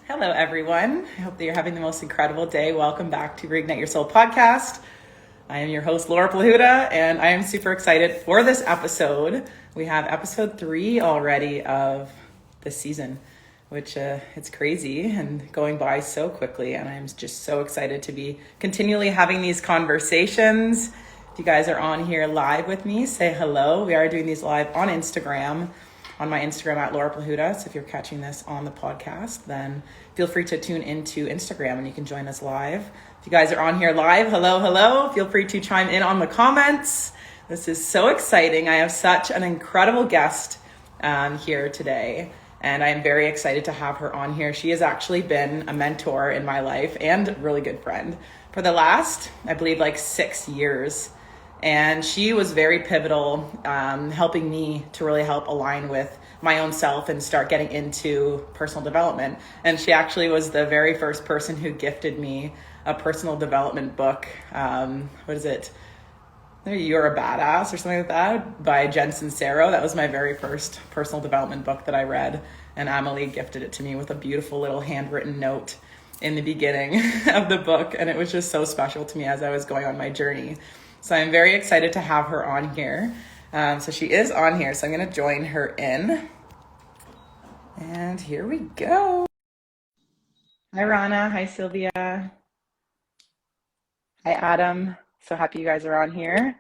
Hello, everyone. I hope that you're having the most incredible day. Welcome back to Reignite Your Soul podcast. I am your host, Laura Plahuta, and I am super excited for this episode. We have episode 3 already of this season, which it's crazy and going by so quickly. And I'm just so excited to be continually having these conversations. If you guys are on here live with me, say hello. We are doing these live on Instagram, on my Instagram at Laura Plahuta. So if you're catching this on the podcast, then feel free to tune into Instagram and you can join us live. If you guys are on here live, hello. Feel free to chime in on the comments. This is so exciting. I have such an incredible guest here today, and I am very excited to have her on here. She has actually been a mentor in my life and a really good friend for the last, I believe, 6 years. And she was very pivotal, helping me to really help align with my own self and start getting into personal development. And she actually was the very first person who gifted me a personal development book. What is it? You're a Badass or something like that by Jen Sincero. That was my very first personal development book that I read. And Amelie gifted it to me with a beautiful little handwritten note in the beginning of the book. And it was just so special to me as I was going on my journey. So I'm very excited to have her on here. So she is on here, so I'm going to join her in. And here we go. Hi, Rana. Hi, Sylvia. Hi, Adam. So happy you guys are on here.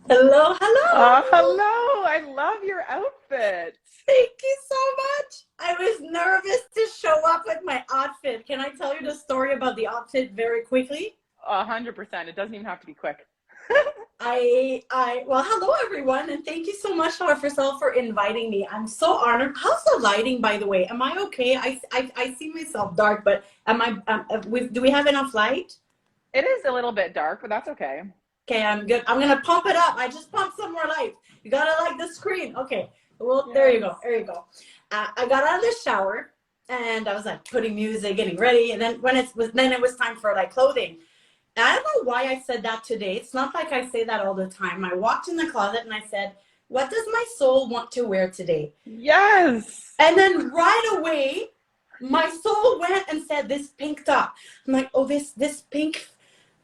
Hello. Oh, hello. I love your outfit. Thank you so much. I was nervous to show up with my outfit. Can I tell you the story about the outfit very quickly? 100%. It doesn't even have to be quick. Well, hello everyone, and thank you so much, Laura, for inviting me. I'm so honored. How's the lighting, by the way? Am I okay? I see myself dark, but do we have enough light? It is a little bit dark, but that's okay. Okay, I'm good. I'm gonna pump it up. I just pumped some more light. You gotta like the screen. Okay, well, yes. There you go. I got out of the shower and I was like putting music, getting ready, and then it was time for clothing. I don't know why I said that today. It's not like I say that all the time. I walked in the closet and I said, what does my soul want to wear today? Yes. And then right away, my soul went and said, this pink top. I'm like, oh, this pink,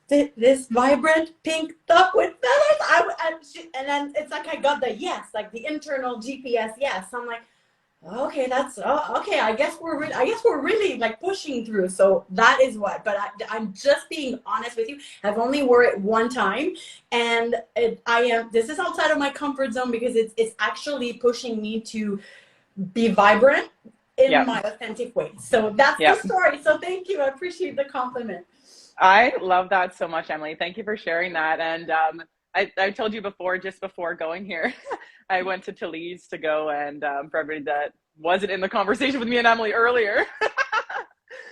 this vibrant pink top with feathers. And then it's like I got the yes, like the internal GPS yes. I'm like, okay, okay. I guess we're really like pushing through. So that is what. But I'm just being honest with you. I've only wore it one time, and this is outside of my comfort zone because it's actually pushing me to be vibrant in my authentic way. So that's the story. So thank you. I appreciate the compliment. I love that so much, Emily. Thank you for sharing that. And I told you before, just before going here, I went to Toulouse to go, and for everybody that wasn't in the conversation with me and Emily earlier,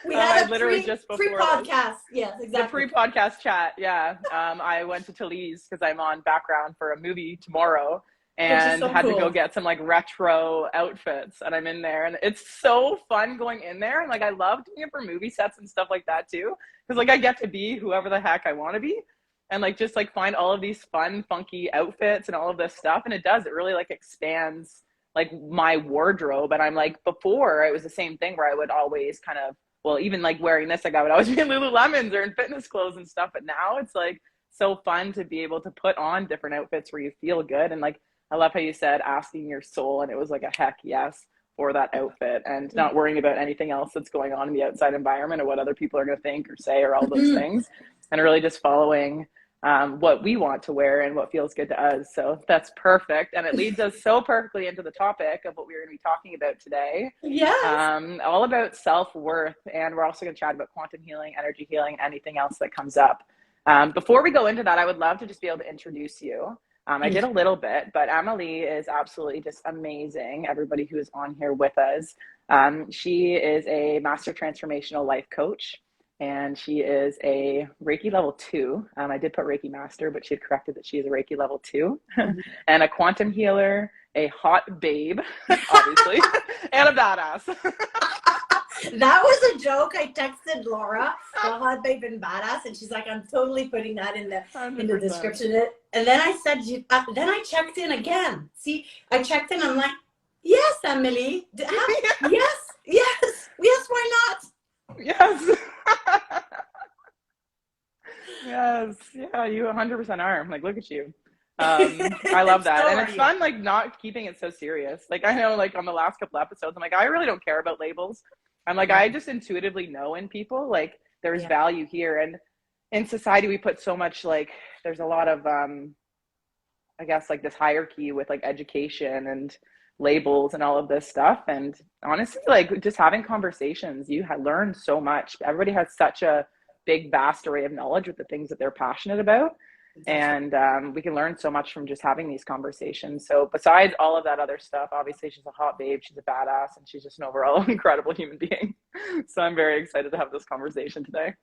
we had just pre-podcast. Yes, exactly. The pre-podcast chat. Yeah. I went to Toulouse because I'm on background for a movie tomorrow, and had to go get some retro outfits, and I'm in there, and it's so fun going in there. And I love doing it for movie sets and stuff like that too, because I get to be whoever the heck I want to be. And just find all of these fun, funky outfits and all of this stuff. And it really expands my wardrobe. And I'm before it was the same thing where I would always even wearing this, I would always be in Lululemons or in fitness clothes and stuff. But now it's so fun to be able to put on different outfits where you feel good. And I love how you said asking your soul, and it was a heck yes for that outfit, and not worrying about anything else that's going on in the outside environment or what other people are going to think or say or all those things. And really just following what we want to wear and what feels good to us. So that's perfect. And it leads us so perfectly into the topic of what we're going to be talking about today. Yes. All about self-worth. And we're also going to chat about quantum healing, energy healing, anything else that comes up. Before we go into that, I would love to just be able to introduce you. I did a little bit, but Amelie is absolutely just amazing. Everybody who is on here with us. She is a Master Transformational Life Coach. And she is a Reiki level 2. I did put Reiki Master, but she had corrected that she is a Reiki level 2 and a quantum healer, a hot babe, obviously, and a badass. That was a joke. I texted Laura, the hot babe and badass, and she's like, I'm totally putting that in the description. And then I said, then I checked in again. See, I checked in. I'm like, yes, Amelie. Yes, why not? Yes. Yeah, you 100% are. I'm like, look at you. I love that. So And are it's you. fun, like not keeping it so serious. Like I know like on the last couple episodes, I'm like, I really don't care about labels. I'm like, Yeah. I just intuitively know in people, like there's Yeah. value here. And in society, we put so much like, there's a lot of, I guess like this hierarchy with like education and labels and all of this stuff. And honestly, like just having conversations, you learn so much. Everybody has such a big, vast array of knowledge with the things that they're passionate about. Definitely. And we can learn so much from just having these conversations. So besides all of that other stuff, obviously she's a hot babe, she's a badass, and she's just an overall incredible human being. So I'm very excited to have this conversation today.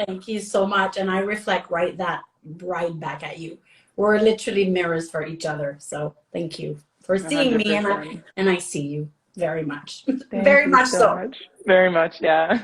Thank you so much. And I reflect right back at you. We're literally mirrors for each other. So thank you for seeing me, and 100%. I see you very much. Thank Very you much so so. much. Very much, yeah.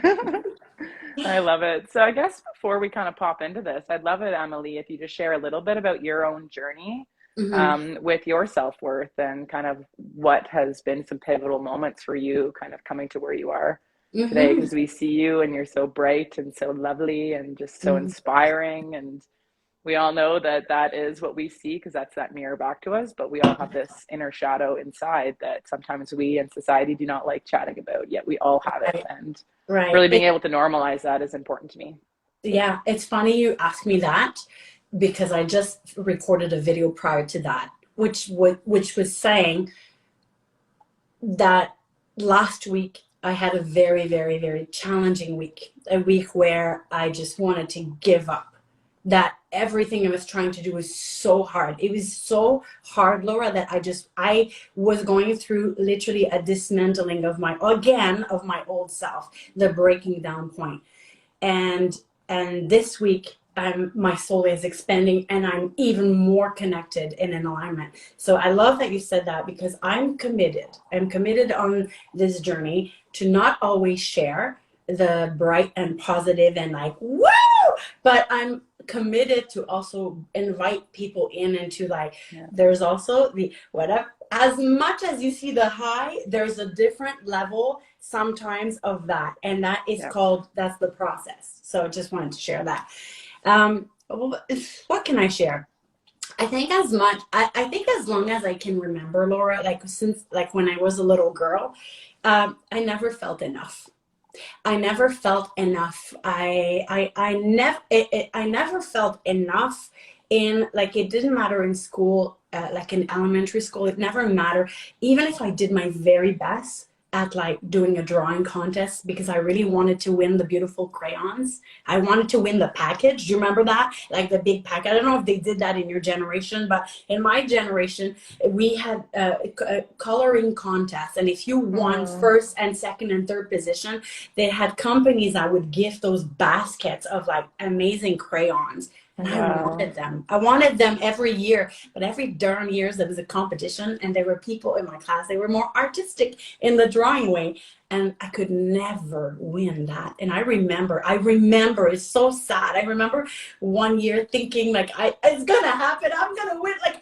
I love it. So I guess before we kind of pop into this, I'd love it, Amelie, if you just share a little bit about your own journey Hmm. with your self-worth and kind of what has been some pivotal moments for you kind of coming to where you are today, Hmm. because we see you and you're so bright and so lovely and just so Hmm. inspiring. And we all know that that is what we see because that's that mirror back to us. But we all have this inner shadow inside that sometimes we in society do not like chatting about, yet we all have it. Right. And Right. really being able to normalize that is important to me. Yeah, it's funny you ask me that because I just recorded a video prior to that, which was saying that last week I had a very, very, very challenging week, a week where I just wanted to give up. That everything I was trying to do was so hard. It was so hard, Laura, that I was going through literally a dismantling of my old self, the breaking down point. And this week my soul is expanding and I'm even more connected and in alignment. So I love that you said that because I'm committed on this journey to not always share the bright and positive and like woo, but I'm committed to also invite people in into like, Yeah. there's also the whatever, as much as you see the high, there's a different level sometimes of that, and that is Yeah. called, that's the process. So I just wanted to share that. What can I share? I think as long as I can remember, Laura, like since like when I was a little girl, I never felt enough. I never felt enough. I never felt enough in, like, it didn't matter in school, like in elementary school, it never mattered. Even if I did my very best at like doing a drawing contest because I really wanted to win the beautiful crayons. I wanted to win the package. Do you remember that? Like the big pack. I don't know if they did that in your generation, but in my generation, we had a coloring contest. And if you won Oh, first and second and third position, they had companies that would gift those baskets of like amazing crayons. And I wow. wanted them. I wanted them every year, but every darn years there was a competition and there were people in my class, they were more artistic in the drawing way. And I could never win that. And I remember, it's so sad. I remember one year thinking like, it's gonna happen. I'm gonna win. Like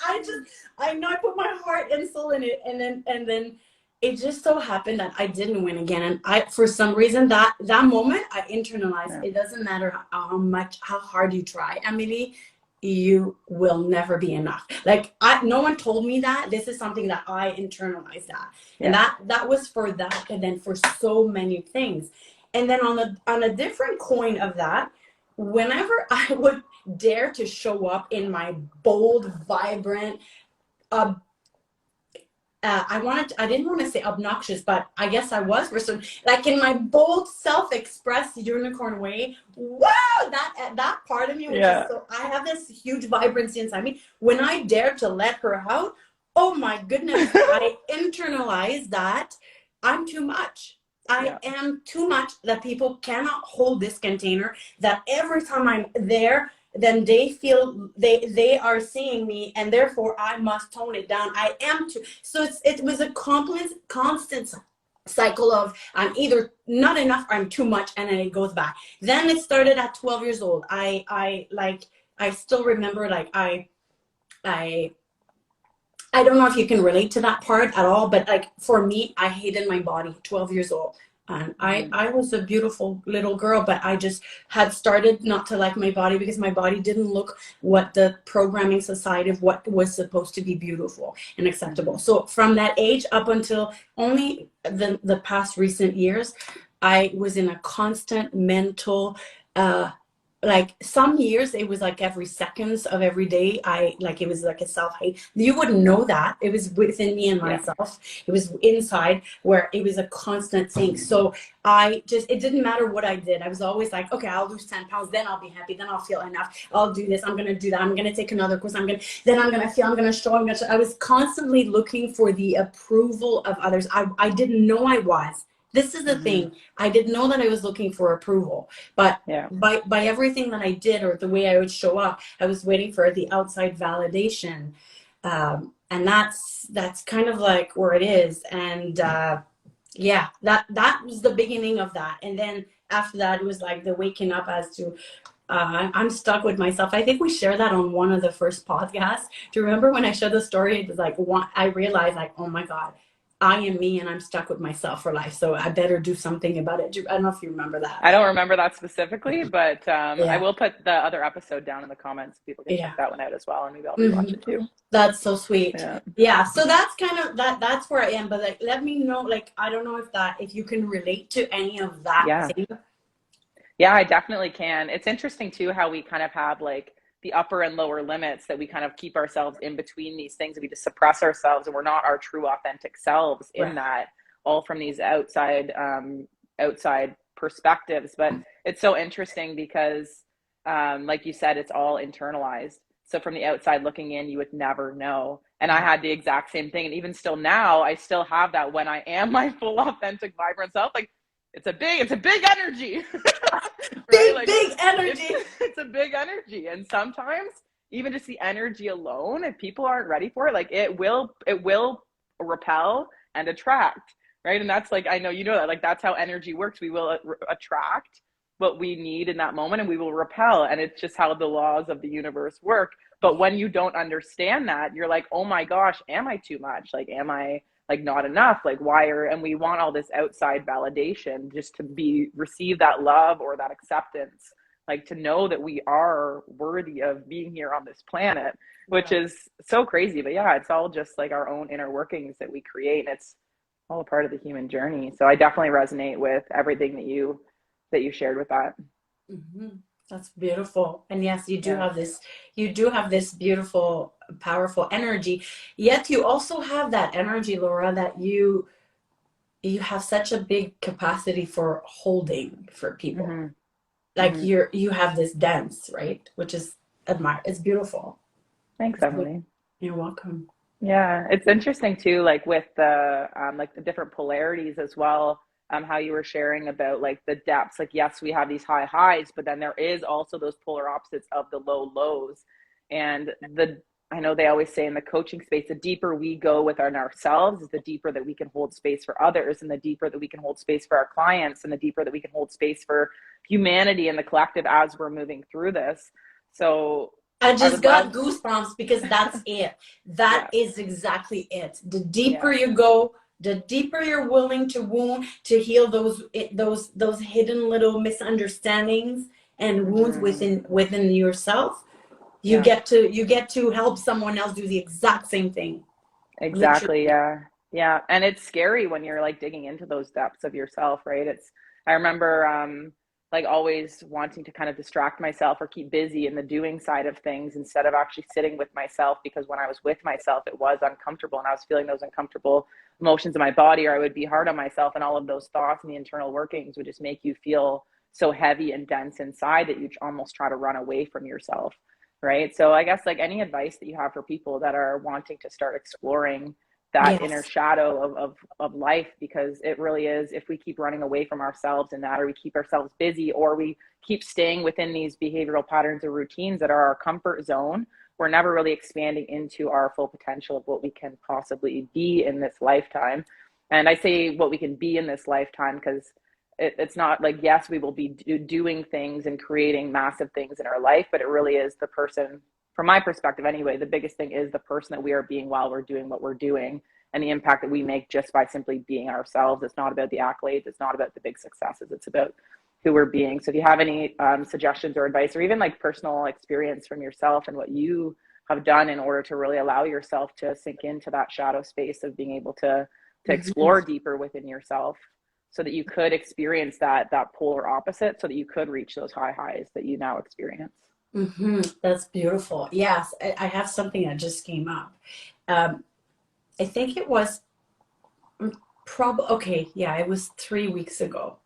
I know I put my heart and soul in it. And then it just so happened that I didn't win again. And for some reason, that moment I internalized, Yeah. it doesn't matter how hard you try, Amelie, you will never be enough. Like no one told me that. This is something that I internalized that. And Yeah. that was for that, and then for so many things. And then on a different coin of that, whenever I would dare to show up in my bold, vibrant, uh, I didn't want to say obnoxious, but I guess I was for some, like in my bold, self-expressed unicorn way. Wow, that part of me, which is Yeah. so, I have this huge vibrancy inside me. When I dare to let her out, oh my goodness, I internalize that I'm too much. I Yeah. am too much, that people cannot hold this container, that every time I'm there, then they feel they are seeing me, and therefore I must tone it down. I am too. So it was a constant cycle of I'm either not enough or I'm too much, and then it goes back. Then it started at 12 years old. I still remember, like I don't know if you can relate to that part at all, but like for me, I hated my body. 12 years old, And Mhm. I was a beautiful little girl, but I just had started not to like my body because my body didn't look what the programming society of what was supposed to be beautiful and acceptable. Mhm. So from that age up until only the past recent years, I was in a constant mental, like some years it was like every seconds of every day I like it was like a self-hate. You wouldn't know that. It was within me and Yeah. myself. It was inside where it was a constant thing. So I just, it didn't matter what I did. I was always like, okay, I'll lose 10 pounds, then I'll be happy, then I'll feel enough. I'll do this, I'm gonna do that, I'm gonna take another course, then I'm gonna feel, I'm gonna show, I was constantly looking for the approval of others. I didn't know I was. This is the Mhm. thing. I didn't know that I was looking for approval. But Yeah. by everything that I did or the way I would show up, I was waiting for the outside validation, and that's kind of like where it is. And yeah, that was the beginning of that. And then after that, it was like the waking up as to I'm stuck with myself. I think we shared that on one of the first podcasts. Do you remember when I shared the story? It was like I realized like, oh my God, I am me and I'm stuck with myself for life. So I better do something about it. I don't know if you remember that. I don't remember that specifically, but I Yeah. will put the other episode down in the comments so people can check Yeah. that one out as well, and maybe I'll rewatch Mhm. it too. That's so sweet. Yeah. Yeah. So that's kind of that's where I am. But like, let me know. Like, I don't know if you can relate to any of that Yeah. thing. Yeah, I definitely can. It's interesting too how we kind of have like the upper and lower limits that we kind of keep ourselves in between these things and we just suppress ourselves and we're not our true authentic selves in Right. that, all from these outside perspectives. But it's so interesting because like you said, it's all internalized. So from the outside looking in, you would never know. And I Yeah. had the exact same thing. And even still now, I still have that when I am my full authentic vibrant self. Like it's a big energy. Right? Big, Like big it's energy. it's a big energy. And sometimes even just the energy alone, if people aren't ready for it, like it will repel and attract. Right. And that's like, I know you know that, like that's how energy works. We will attract what we need in that moment and we will repel. And it's just how the laws of the universe work. But when you don't understand that, you're like, oh my gosh, am I too much? Like, am I like not enough? Like, why are, and we want all this outside validation just to be, receive that love or that acceptance, like to know that we are worthy of being here on this planet, which Right. is so crazy. But yeah, it's all just like our own inner workings that we create. And it's all a part of the human journey. So I definitely resonate with everything that you shared with that. Hmm. That's beautiful. And yes, Yeah. you do have this beautiful, powerful energy. Yet you also have that energy, Laura, that you have such a big capacity for holding for people. Mm-hmm. Like Mm-hmm. you have this dance, right? Which is admire. It's beautiful. Thanks, It's beautiful. Emily. You're welcome. Yeah, it's interesting too, like the different polarities as well. How you were sharing about like the depths. Like, yes, we have these high highs, but then there is also those polar opposites of the low lows. And I know they always say in the coaching space, the deeper we go within ourselves, is the deeper that we can hold space for others, and the deeper that we can hold space for our clients, and the deeper that we can hold space for humanity and the collective as we're moving through this. So I I just would got love, goosebumps because that's it. That yes, is exactly it. The deeper yeah. you go, the deeper you're willing to wound to heal those hidden little misunderstandings and wounds Hmm. within yourself. Yeah, You get to help someone else do the exact same thing. exactly. Literally. Yeah. Yeah. And it's scary when you're like digging into those depths of yourself, right? I remember like always wanting to kind of distract myself or keep busy in the doing side of things instead of actually sitting with myself, because when I was with myself, it was uncomfortable and I was feeling those uncomfortable emotions in my body, or I would be hard on myself, and all of those thoughts and the internal workings would just make you feel so heavy and dense inside that you almost try to run away from yourself. Right. So I guess like any advice that you have for people that are wanting to start exploring that inner Yes. shadow of life, because it really is, if we keep running away from ourselves in that, or we keep ourselves busy, or we keep staying within these behavioral patterns or routines that are our comfort zone, we're never really expanding into our full potential of what we can possibly be in this lifetime. And I say what we can be in this lifetime because it's not like, yes, we will be doing things and creating massive things in our life, but it really is the person, from my perspective anyway, the biggest thing is the person that we are being while we're doing what we're doing. and the impact that we make just by simply being ourselves. It's not about the accolades. It's not about the big successes. It's about who we're being. So if you have any suggestions or advice, or even like personal experience from yourself and what you have done in order to really allow yourself to sink into that shadow space of being able to explore deeper within yourself, so that you could experience that polar opposite, so that you could reach those high highs that you now experience. That's beautiful. Yes, I have something that just came up. I think it was it was 3 weeks ago.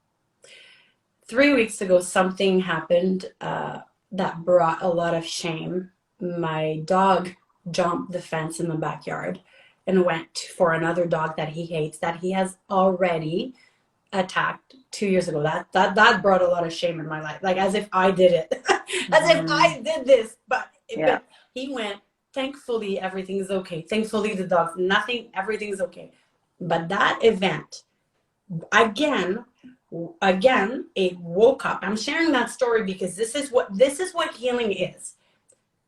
3 weeks ago, something happened that brought a lot of shame. My dog jumped the fence in the backyard and went for another dog that he hates, that he has already attacked 2 years ago. That brought a lot of shame in my life, like as if I did it, as if I did this. But he went. Thankfully, everything's okay. Thankfully, the dog, everything's okay. But that event, again, it woke up. I'm sharing that story because this is what healing is.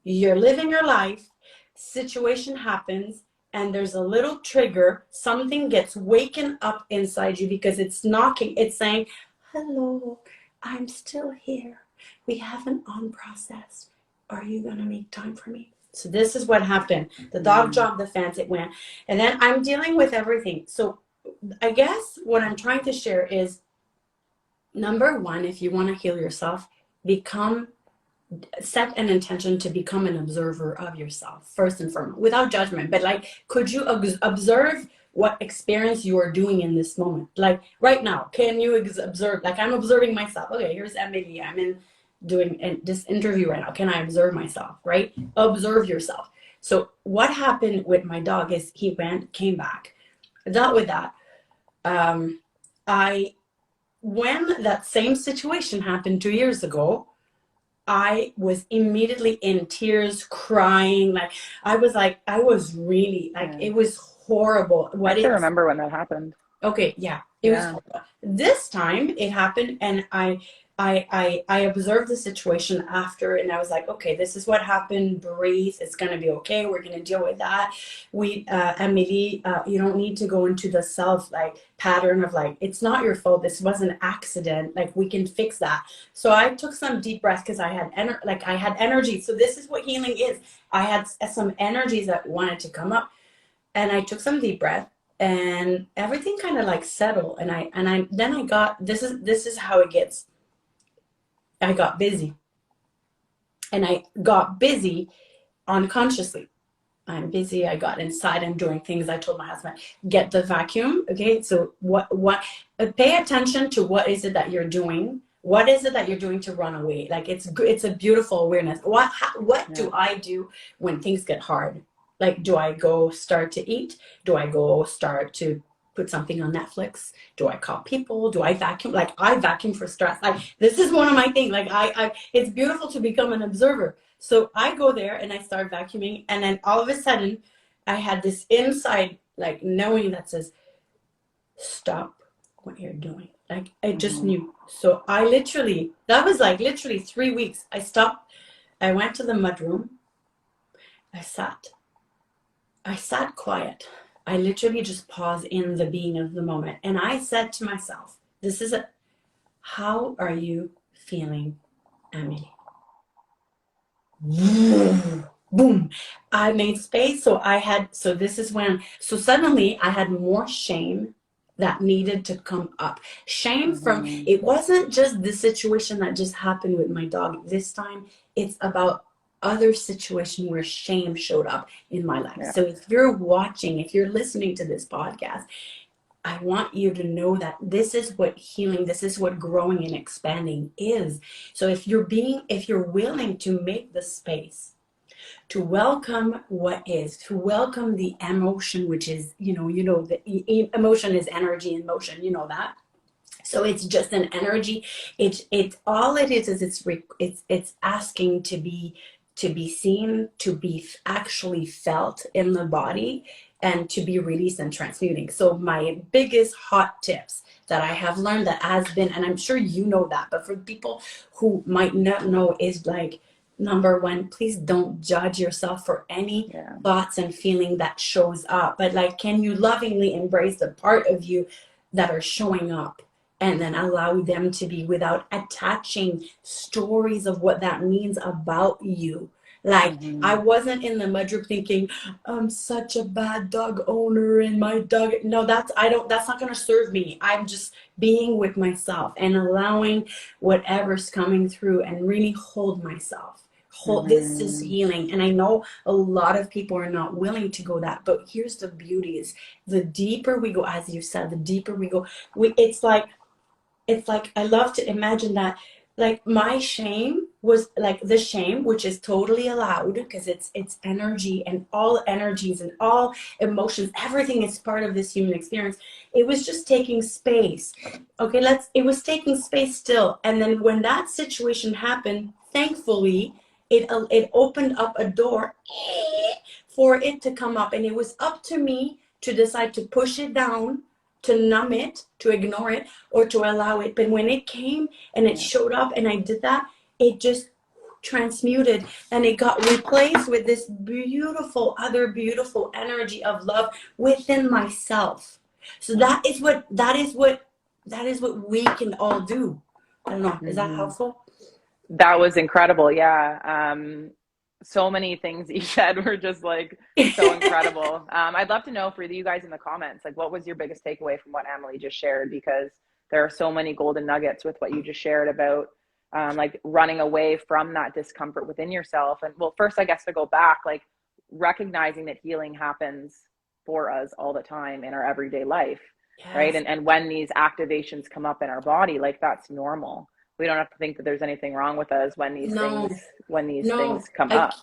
You're living your life, situation happens, and there's a little trigger. Something gets waken up inside you because it's knocking. It's saying, hello, I'm still here. We haven't unprocessed. Are you going to make time for me? So this is what happened. The dog jumped the fence, it went. And then I'm dealing with everything. So I guess what I'm trying to share is, number one, if you want to heal yourself, set an intention to become an observer of yourself, first and foremost, without judgment. But like, could you observe what experience you are doing in this moment? Like right now, can you observe, like I'm observing myself. Okay, here's Amelie. I'm doing this interview right now. Can I observe myself, right? Observe yourself. So what happened with my dog is he came back. I dealt with that. When that same situation happened 2 years ago, I was immediately in tears, crying. I was really it was horrible. I can remember when that happened. Okay, yeah, it was horrible. This time it happened, and I observed the situation after, and I was like, okay, this is what happened. Breathe. It's going to be okay. We're going to deal with that. Amelie, you don't need to go into the self pattern of it's not your fault. This was an accident. We can fix that. So I took some deep breaths because I had energy. So this is what healing is. I had some energies that wanted to come up, and I took some deep breath, and everything kind of settled. And then I got, this is how it gets. I got busy, and I got busy unconsciously. I'm busy. I got inside. I'm doing things. I told my husband, get the vacuum. Okay. So pay attention to what is it that you're doing? What is it that you're doing to run away? It's a beautiful awareness. What do I do when things get hard? Do I go start to eat? Do I go start to put something on Netflix? Do I call people? Do I vacuum? I vacuum for stress. This is one of my things. It's beautiful to become an observer. So I go there and I start vacuuming, and then all of a sudden I had this inside knowing that says, stop what you're doing. I just knew. So I that was literally 3 weeks. I stopped. I went to the mudroom. I sat quiet. I literally just paused in the being of the moment. And I said to myself, how are you feeling, Amelie? Boom. I made space. So suddenly I had more shame that needed to come up. Shame from, it wasn't just the situation that just happened with my dog. This time it's about other situation where shame showed up in my life. Yeah. So if you're listening to this podcast, I want you to know that this is what healing, this is what growing and expanding is. So if you're willing to make the space to welcome what is, to welcome the emotion, which is, the emotion is energy in motion, that. So it's just an energy. It's all it is it's asking to be seen, to be actually felt in the body, and to be released and transmuting. So my biggest hot tips that I have learned that has been, and I'm sure you know that, but for people who might not know, is number one, please don't judge yourself for any Yeah. thoughts and feeling that shows up. But like, can you lovingly embrace the part of you that are showing up, and then allow them to be without attaching stories of what that means about you? Like, I wasn't in the mudroom thinking, I'm such a bad dog owner and my dog. No, that's not going to serve me. I'm just being with myself and allowing whatever's coming through and really hold myself. This is healing. And I know a lot of people are not willing to go that, but here's the beauty is the deeper we go, as you said, the deeper we go, it's like I love to imagine that, like, my shame was like the shame, which is totally allowed because it's energy, and all energies and all emotions, everything is part of this human experience. It was just taking space. Okay, it was taking space still. And then when that situation happened, thankfully it opened up a door for it to come up, and it was up to me to decide to push it down, to numb it, to ignore it, or to allow it. But when it came and it showed up and I did that, it just transmuted and it got replaced with this beautiful, other beautiful energy of love within myself. So that is what we can all do. I don't know. Is that helpful? That was incredible. Yeah. So many things you said were just like so incredible. I'd love to know for you guys in the comments, like, what was your biggest takeaway from what Amelie just shared? Because there are so many golden nuggets with what you just shared about, like, running away from that discomfort within yourself. And well, first, I guess to go back, like, recognizing that healing happens for us all the time in our everyday life, right? And when these activations come up in our body, like, that's normal. We don't have to think that there's anything wrong with us when these things come up.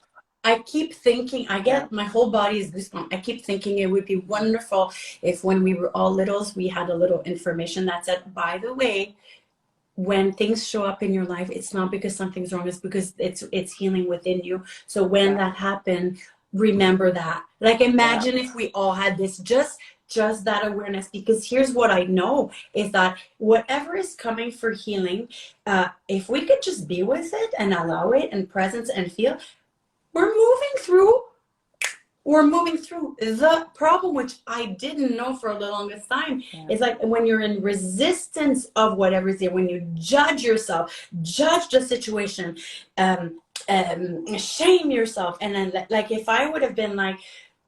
I keep thinking, I get my whole body is goosebumps. I keep thinking it would be wonderful if when we were all littles, we had a little information that said, by the way, when things show up in your life, it's not because something's wrong, it's because it's healing within you. So when that happened, remember that. Like, imagine if we all had this, just that awareness. Because here's what I know is that whatever is coming for healing, if we could just be with it and allow it and presence and feel, we're moving through the problem, which I didn't know for the longest time. Is like when you're in resistance of whatever is there, when you judge yourself, judge the situation, shame yourself. And then, like, if I would have been like,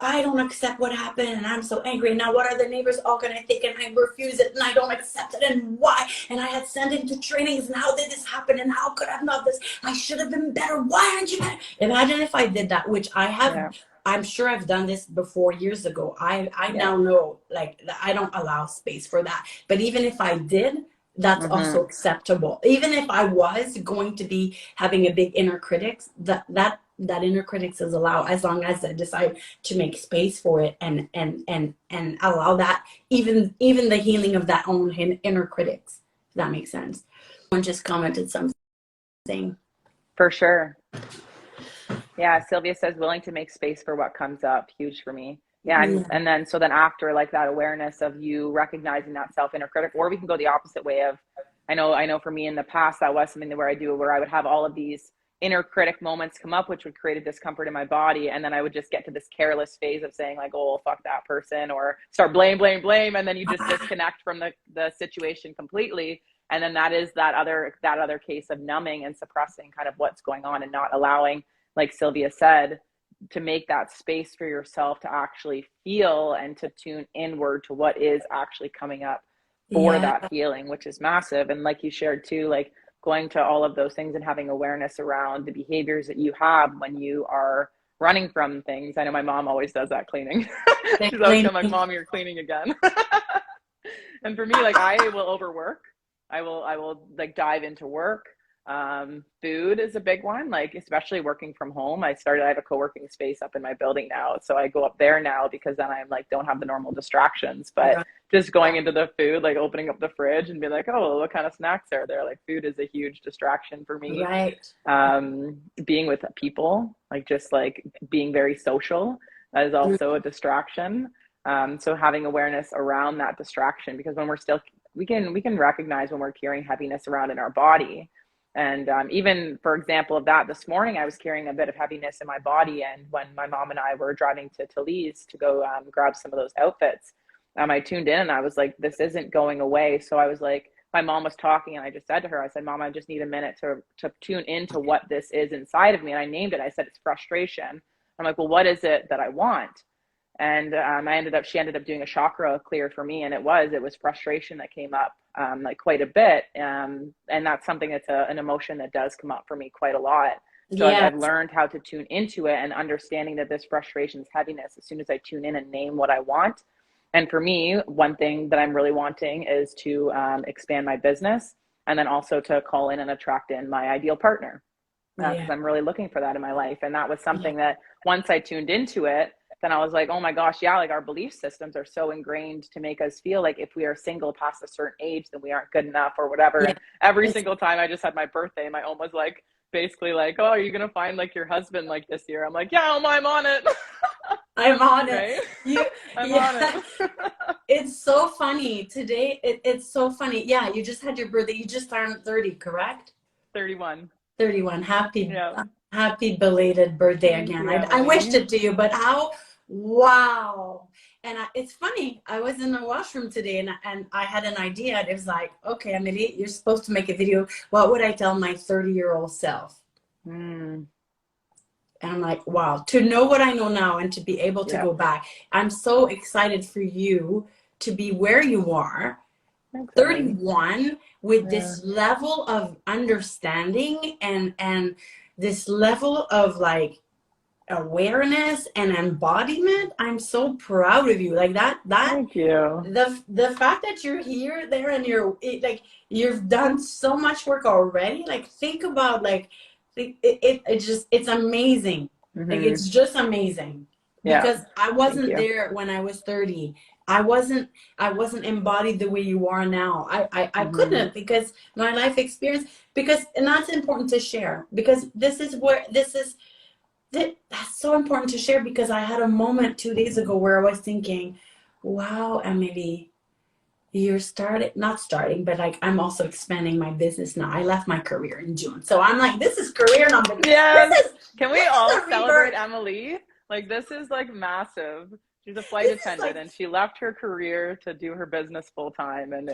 I don't accept what happened and I'm so angry. Now what are the neighbors all going to think? And I refuse it and I don't accept it. And why? And I had sent him to trainings and how did this happen? And how could I have not this? I should have been better. Why aren't you better? Imagine if I did that, which I have. I'm sure I've done this before years ago. I now know, like, I don't allow space for that. But even if I did, that's also acceptable. Even if I was going to be having a big inner critic, that inner critic is allowed, as long as I decide to make space for it and allow that, even the healing of that own inner critics. If that makes sense. Someone just commented something. For sure. Yeah, Sylvia says willing to make space for what comes up. Huge for me. Yeah, and then so then after, like, that awareness of you recognizing that self inner critic, or we can go the opposite way of, I know for me in the past that was something where I would have all of these inner critic moments come up, which would create a discomfort in my body, and then I would just get to this careless phase of saying, like, oh, fuck that person, or start blame, and then you just disconnect from the situation completely. And then that is that other case of numbing and suppressing kind of what's going on and not allowing, like Sylvia said, to make that space for yourself to actually feel and to tune inward to what is actually coming up for that healing, which is massive. And like you shared too, like, going to all of those things and having awareness around the behaviors that you have when you are running from things. I know my mom always does that cleaning. She's always like, Mom, you're cleaning again. And for me, like, I will overwork. I will like dive into work. Food is a big one, like, especially working from home. I have a co-working space up in my building now. So I go up there now because then I'm like, don't have the normal distractions, but just going into the food, like opening up the fridge and be like, oh, what kind of snacks are there? Like, food is a huge distraction for me. Being with people, like, just like being very social is also a distraction. So having awareness around that distraction, because when we're still, we can recognize when we're carrying heaviness around in our body. And even, for example of that, this morning I was carrying a bit of heaviness in my body, and when my mom and I were driving to Talise to go grab some of those outfits, I tuned in and I was like, this isn't going away. So I was like, my mom was talking and I just said to her, I said, Mom, I just need a minute to tune into what this is inside of me. And I named it. I said, it's frustration. I'm like, well, what is it that I want? And she ended up doing a chakra clear for me. And it was frustration that came up like quite a bit. And that's something that's an emotion that does come up for me quite a lot. So I've learned how to tune into it, and understanding that this frustration is heaviness as soon as I tune in and name what I want. And for me, one thing that I'm really wanting is to expand my business, and then also to call in and attract in my ideal partner, because I'm really looking for that in my life. And that was something that once I tuned into it, then I was like, oh my gosh, yeah, like our belief systems are so ingrained to make us feel like if we are single past a certain age, then we aren't good enough or whatever. And every single time I just had my birthday, my own was like, basically like, oh, are you going to find like your husband like this year? I'm like, yeah, I'm on it. I'm on it. Right? I'm on it. It's so funny today. It's so funny. Yeah. You just had your birthday. You just turned 30, correct? 31. Happy belated birthday again. I wished it to you, but wow. And it's funny. I was in the washroom today and I had an idea. It was like, okay, Amelie, you're supposed to make a video. What would I tell my 30-year-old self? And I'm like, wow, to know what I know now and to be able to go back. I'm so excited for you to be where you are, 31, with this level of understanding and this level of like awareness and embodiment. I'm so proud of you. Like that thank you. The fact that you're here, there, and you've done so much work already. Like think about like it's amazing. Like it's just amazing. Because I wasn't there when I was 30. I wasn't embodied the way you are now. I couldn't, because my life experience, and that's important to share, because that's so important to share, because I had a moment 2 days ago where I was thinking, wow, Amelie, you're not starting, but like I'm also expanding my business now. I left my career in June. So I'm like, this is career number. Yes. Can we all celebrate Amelie? Like this is like massive. She's a flight attendant and she left her career to do her business full time. And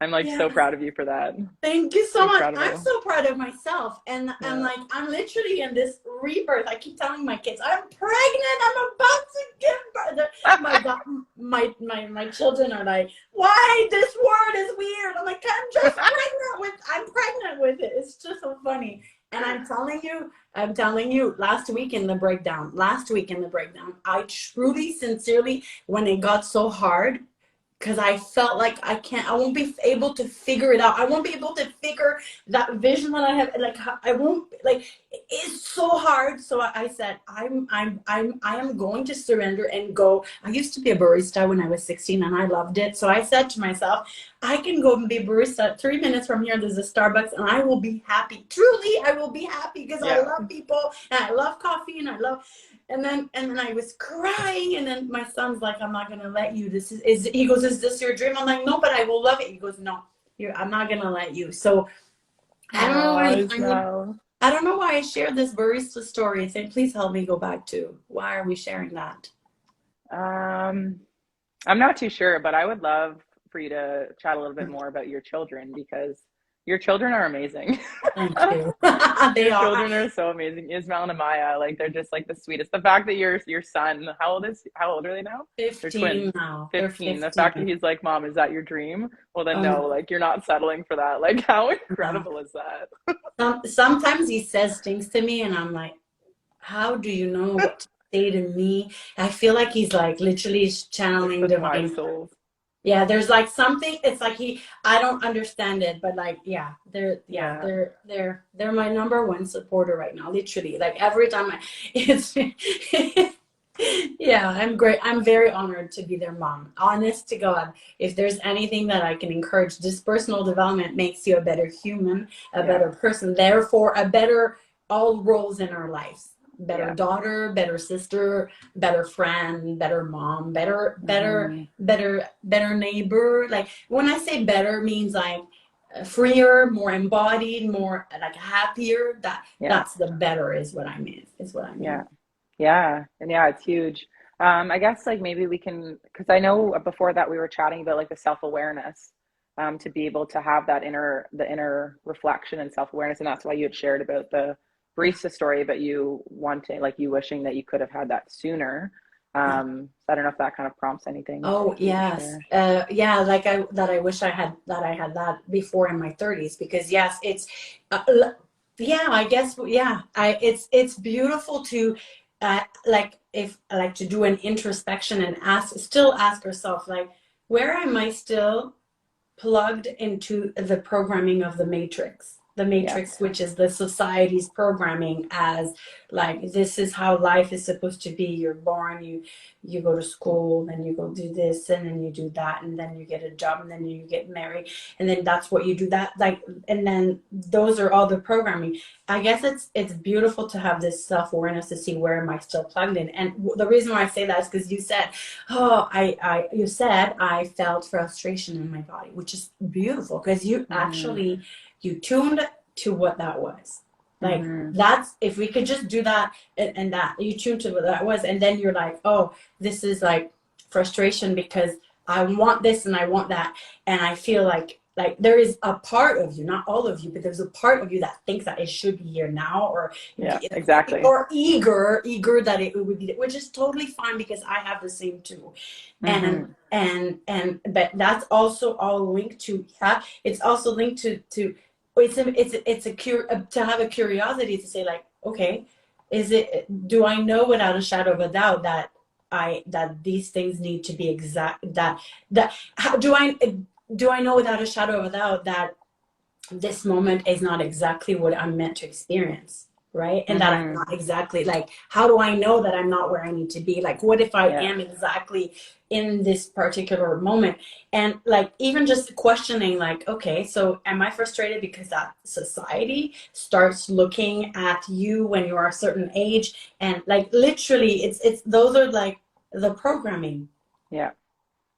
I'm like so proud of you for that. Thank you so much. I'm so proud of myself. And I'm like, I'm literally in this rebirth. I keep telling my kids, I'm pregnant. I'm about to give birth. My children are like, why this word is weird? I'm like, I'm pregnant with it. It's just so funny. And I'm telling you, last week in the breakdown, I truly, sincerely, when it got so hard, because I felt like I won't be able to figure it out. I won't be able to figure that vision that I have. Like I won't, like, it's so hard. So I said, I am going to surrender and go. I used to be a barista when I was 16 and I loved it. So I said to myself, I can go and be a barista 3 minutes from here. There's a Starbucks and I will be happy. Truly, I will be happy, because I love people and I love coffee and I love. And then I was crying, and then my son's like, I'm not gonna let you. He goes, is this your dream? I'm like, no, but I will love it. He goes, no, I'm not gonna let you. So I don't know why I shared this barista story. Say, please help me go back to why are we sharing that? I'm not too sure, but I would love for you to chat a little bit more about your children, because your children are amazing. Thank you. Your children are so amazing. Ismael and Amaya, like they're just like the sweetest. The fact that your son, how old are they now? 15 now. 15. The fact that he's like, Mom, is that your dream? Well then no, like you're not settling for that. Like how incredible is that? Sometimes he says things to me and I'm like, how do you know what to say to me? I feel like he's like literally channeling divine souls. Yeah, there's like something. It's like I don't understand it, but like, they're my number one supporter right now. Literally, like every time I'm great. I'm very honored to be their mom. Honest to God, if there's anything that I can encourage, this personal development makes you a better human, a better person. Therefore, a better all roles in our lives. Better daughter, better sister, better friend, better mom, better neighbor. Like when I say better means like freer, more embodied, more like happier, Yeah. that's the better is what I mean. Is what I Yeah. mean. Yeah. And yeah, it's huge. I guess like maybe we can, because I know before that we were chatting about like the self-awareness, to be able to have that the inner reflection and self-awareness. And that's why you had shared about the Yeah. barista story, but you wanting, like you wishing that you could have had that sooner. Yeah. So I don't know if that kind of prompts anything Oh for you to yes, share. yeah. Like I wish I had that before in my 30s because yes, it's, yeah. I guess yeah. It's beautiful to, like if like to do an introspection and still ask yourself like, where am I still plugged into the programming of the matrix, Yes. which is the society's programming as like this is how life is supposed to be. You're born, you go to school, then you go do this, and then you do that, and then you get a job, and then you get married, and then that's what you do, that like, and then those are all the programming. I guess it's beautiful to have this self-awareness to see where am I still plugged in. And the reason why I say that is because you said, oh, you said I felt frustration in my body, which is beautiful because you Mm-hmm. actually, you tuned to what that was. Like Mm-hmm. that's, if we could just do that, and that you tuned to what that was, and then you're like, oh, this is like frustration because I want this and I want that, and I feel like there is a part of you, not all of you, but there's a part of you that thinks that it should be here now, Yeah, exactly. or eager that it would be, which is totally fine because I have the same too. Mm-hmm. And but that's also all linked to, yeah, it's also linked to it's a to have a curiosity to say like, okay, is it, do I know without a shadow of a doubt that that these things need to be exact, that how do I know without a shadow of a doubt that this moment is not exactly what I'm meant to experience, right? And that I'm Mm-hmm. not exactly like, how do I know that I'm not where I need to be? Like, what if I Yeah. am exactly in this particular moment? And like, even just questioning, like, okay, so am I frustrated because that society starts looking at you when you are a certain age? And like, literally, it's those are like the programming. Yeah.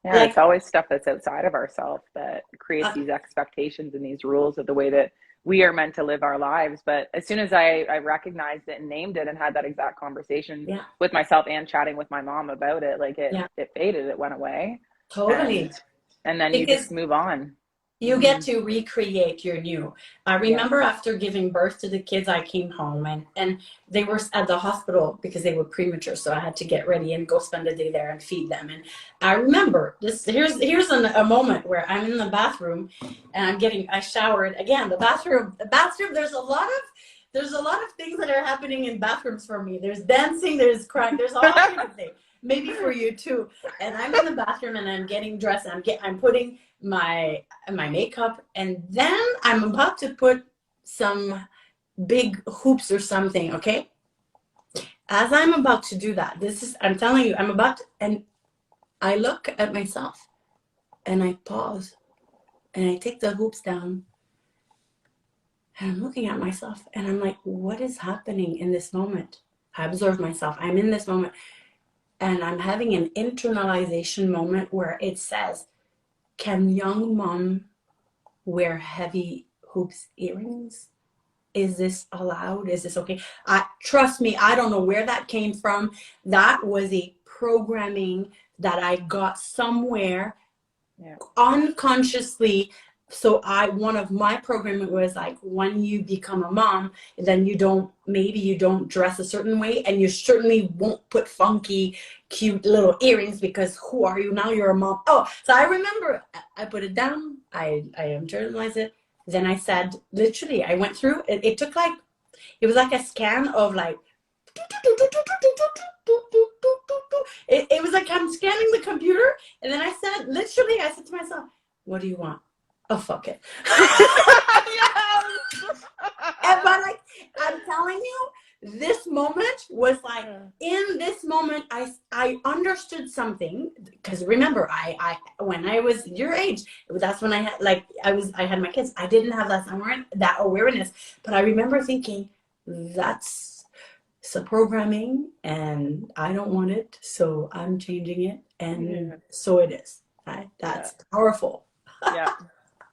Yeah, it's Like, always stuff that's outside of ourselves that creates uh, these expectations and these rules of the way that we are meant to live our lives. But as soon as I recognized it and named it and had that exact conversation yeah, with myself and chatting with my mom about it, like yeah, it faded, it went away, totally. and then you just Because move on. you get Hmm. to recreate your new. I Yeah. remember after giving birth to the kids, I came home and they were at the hospital because they were premature. So I had to get ready and go spend the day there and feed them. And I remember this. Here's a moment where I'm in the bathroom and I showered again. The bathroom. There's a lot of things that are happening in bathrooms for me. There's dancing. There's crying. There's all kinds of things. Maybe for you too. And I'm in the bathroom and I'm getting dressed. And I'm putting my makeup, and then I'm about to put some big hoops or something, okay? As I'm about to do that, I'm telling you, and I look at myself and I pause and I take the hoops down and I'm looking at myself and I'm like, what is happening in this moment? I observe myself. I'm in this moment and I'm having an internalization moment where it says, can young mom wear heavy hoops earrings? Is this allowed? Is this okay? Trust me, I don't know where that came from. That was a programming that I got somewhere Yeah. unconsciously. So one of my programming was like, when you become a mom, then maybe you don't dress a certain way, and you certainly won't put funky, cute little earrings because who are you now? You're a mom. Oh, so I remember I put it down. I internalized it. Then I said, literally, I went through it. It took like, it was like a scan of like, it was like I'm scanning the computer, and then I said to myself, what do you want? Oh, fuck it. And but like, I'm telling you, this moment was like, in this moment, I understood something, because remember, I when I was your age, that's when I had like I had my kids. I didn't have that awareness, but I remember thinking, that's so programming, and I don't want it, so I'm changing it, and Yeah. so it is. Yeah. That's powerful. Yeah.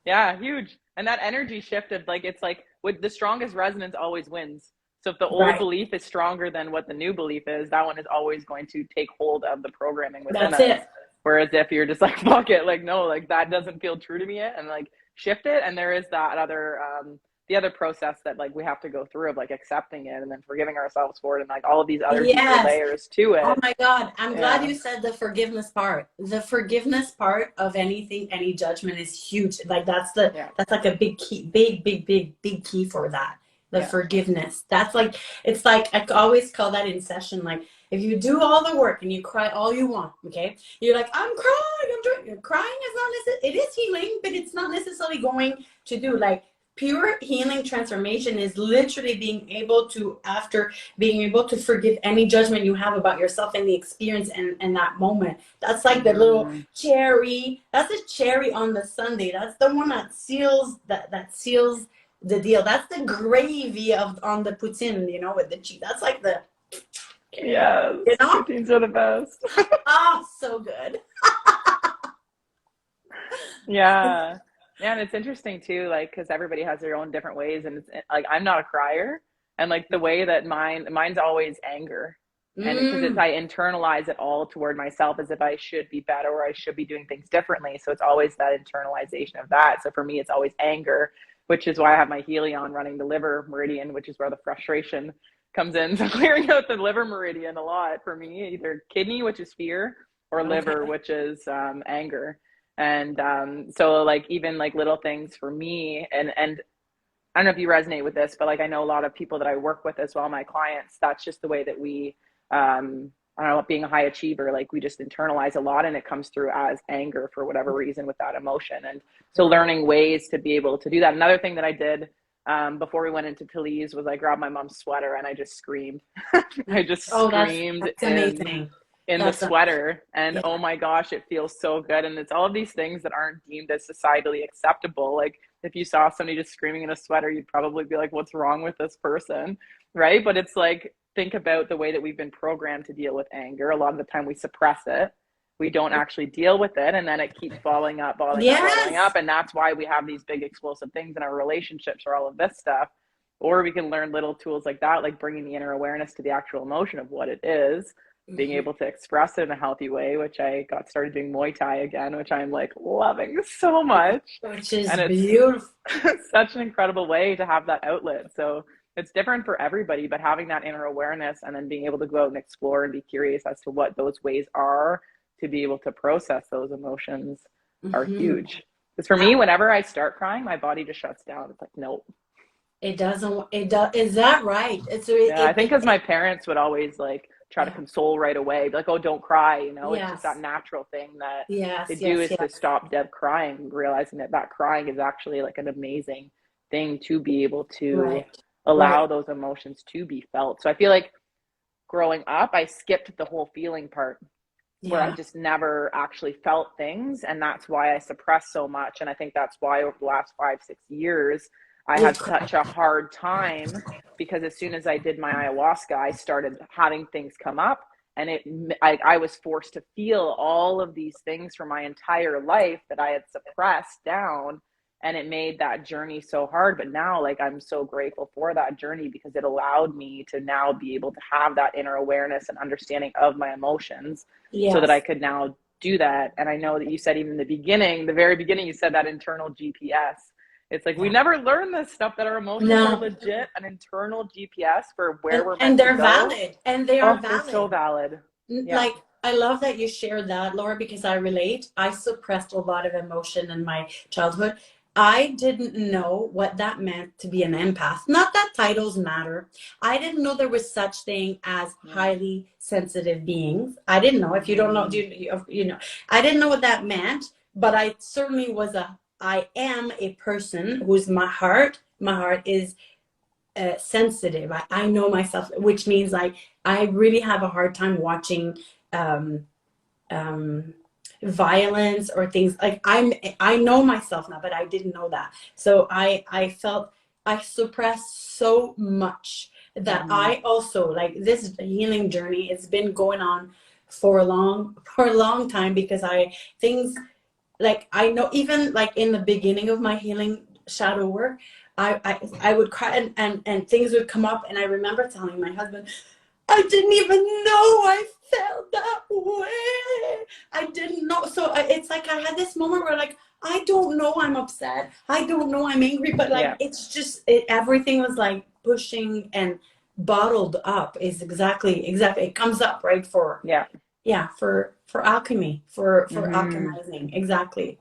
Yeah. Huge. And that energy shifted, like, it's like with the strongest resonance always wins. So if the old Right. belief is stronger than what the new belief is, that one is always going to take hold of the programming within That's us. it. Whereas if you're just like, fuck it, like, no, like that doesn't feel true to me yet, and like shift it. And there is that other, the other process that like we have to go through of like accepting it and then forgiving ourselves for it, and like all of these other deeper Yes. layers to Oh it. my God. I'm glad Yeah. you said the forgiveness part. The forgiveness part of anything, any judgment is huge. Like that's Yeah. like a big key, big key for that. The Yeah. forgiveness. That's like, it's like, I always call that in session. Like if you do all the work and you cry all you want, okay? You're like, I'm crying. Crying is not necessarily, it is healing, but it's not necessarily going to do like pure healing transformation is literally being able to, after being able to forgive any judgment you have about yourself and the experience and that moment. That's like the little cherry. That's a cherry on the sundae. That's the one that seals that seals the deal. That's the gravy on the poutine, you know, with the cheese. That's like the, Yes. you know? Poutines are the best. Oh, so good. Yeah. Yeah, and it's interesting too, like, because everybody has their own different ways, and it's like I'm not a crier, and like the way that mine's always anger, and because it's I internalize it all toward myself as if I should be better or I should be doing things differently. So it's always that internalization of that. So for me, it's always anger, which is why I have my Helion running the liver meridian, which is where the frustration comes in. So clearing out the liver meridian a lot for me, either kidney, which is fear, or liver, which is anger. And so like even like little things for me, and I don't know if you resonate with this, but like I know a lot of people that I work with as well, my clients, that's just the way that we I don't know, being a high achiever, like we just internalize a lot, and it comes through as anger for whatever reason with that emotion. And so learning ways to be able to do that. Another thing that I did before we went into Belize was I grabbed my mom's sweater and I just screamed. I just screamed that's amazing. in the sweater, and oh my gosh, it feels so good. And it's all of these things that aren't deemed as societally acceptable. Like if you saw somebody just screaming in a sweater, you'd probably be like, what's wrong with this person, right? But it's like, think about the way that we've been programmed to deal with anger. A lot of the time we suppress it, we don't actually deal with it, and then it keeps balling up, and that's why we have these big explosive things in our relationships or all of this stuff. Or we can learn little tools like that, like bringing the inner awareness to the actual emotion of what it is, being able to express it in a healthy way, which I got started doing Muay Thai again, which I'm like loving so much. Which is and it's beautiful. such an incredible way to have that outlet. So it's different for everybody, but having that inner awareness and then being able to go out and explore and be curious as to what those ways are to be able to process those emotions are huge. Because for me, whenever I start crying, my body just shuts down. It's like, nope. It doesn't, it does, is that right? I think because my parents would always like try to console right away, be like, oh, don't cry, you know. It's just that natural thing that they do is to stop Deb crying, realizing that crying is actually like an amazing thing to be able to allow those emotions to be felt. So I feel like growing up, I skipped the whole feeling part where I just never actually felt things, and that's why I suppressed so much. And I think that's why over the last 5-6 years I had such a hard time, because as soon as I did my ayahuasca, I started having things come up, and I was forced to feel all of these things for my entire life that I had suppressed down, and it made that journey so hard. But now, like, I'm so grateful for that journey, because it allowed me to now be able to have that inner awareness and understanding of my emotions, so that I could now do that. And I know that you said even in the very beginning, you said that internal GPS. It's like we never learn this stuff, that our emotions are legit an internal GPS for where we're meant to go. And they're valid. And they are valid. They're so valid. Like, I love that you shared that, Laura, because I relate. I suppressed a lot of emotion in my childhood. I didn't know what that meant to be an empath. Not that titles matter. I didn't know there was such thing as highly sensitive beings. I didn't know. If you don't know, you know, I didn't know what that meant, but I certainly I am a person whose my heart is sensitive. I know myself, which means like I really have a hard time watching violence or things. Like I know myself now, but I didn't know that. So I felt I suppressed so much that I also, like, this healing journey, it's been going on for a long time, because things like, I know, even like in the beginning of my healing shadow work, I would cry, and things would come up, and I remember telling my husband, I didn't even know I felt that way. I didn't know. So it's like I had this moment where like, I don't know I'm upset. I don't know I'm angry, but like, Yeah. it's just, everything was like pushing and bottled up is exactly. It comes up, right? Yeah. For alchemy, for Hmm. alchemizing. Exactly.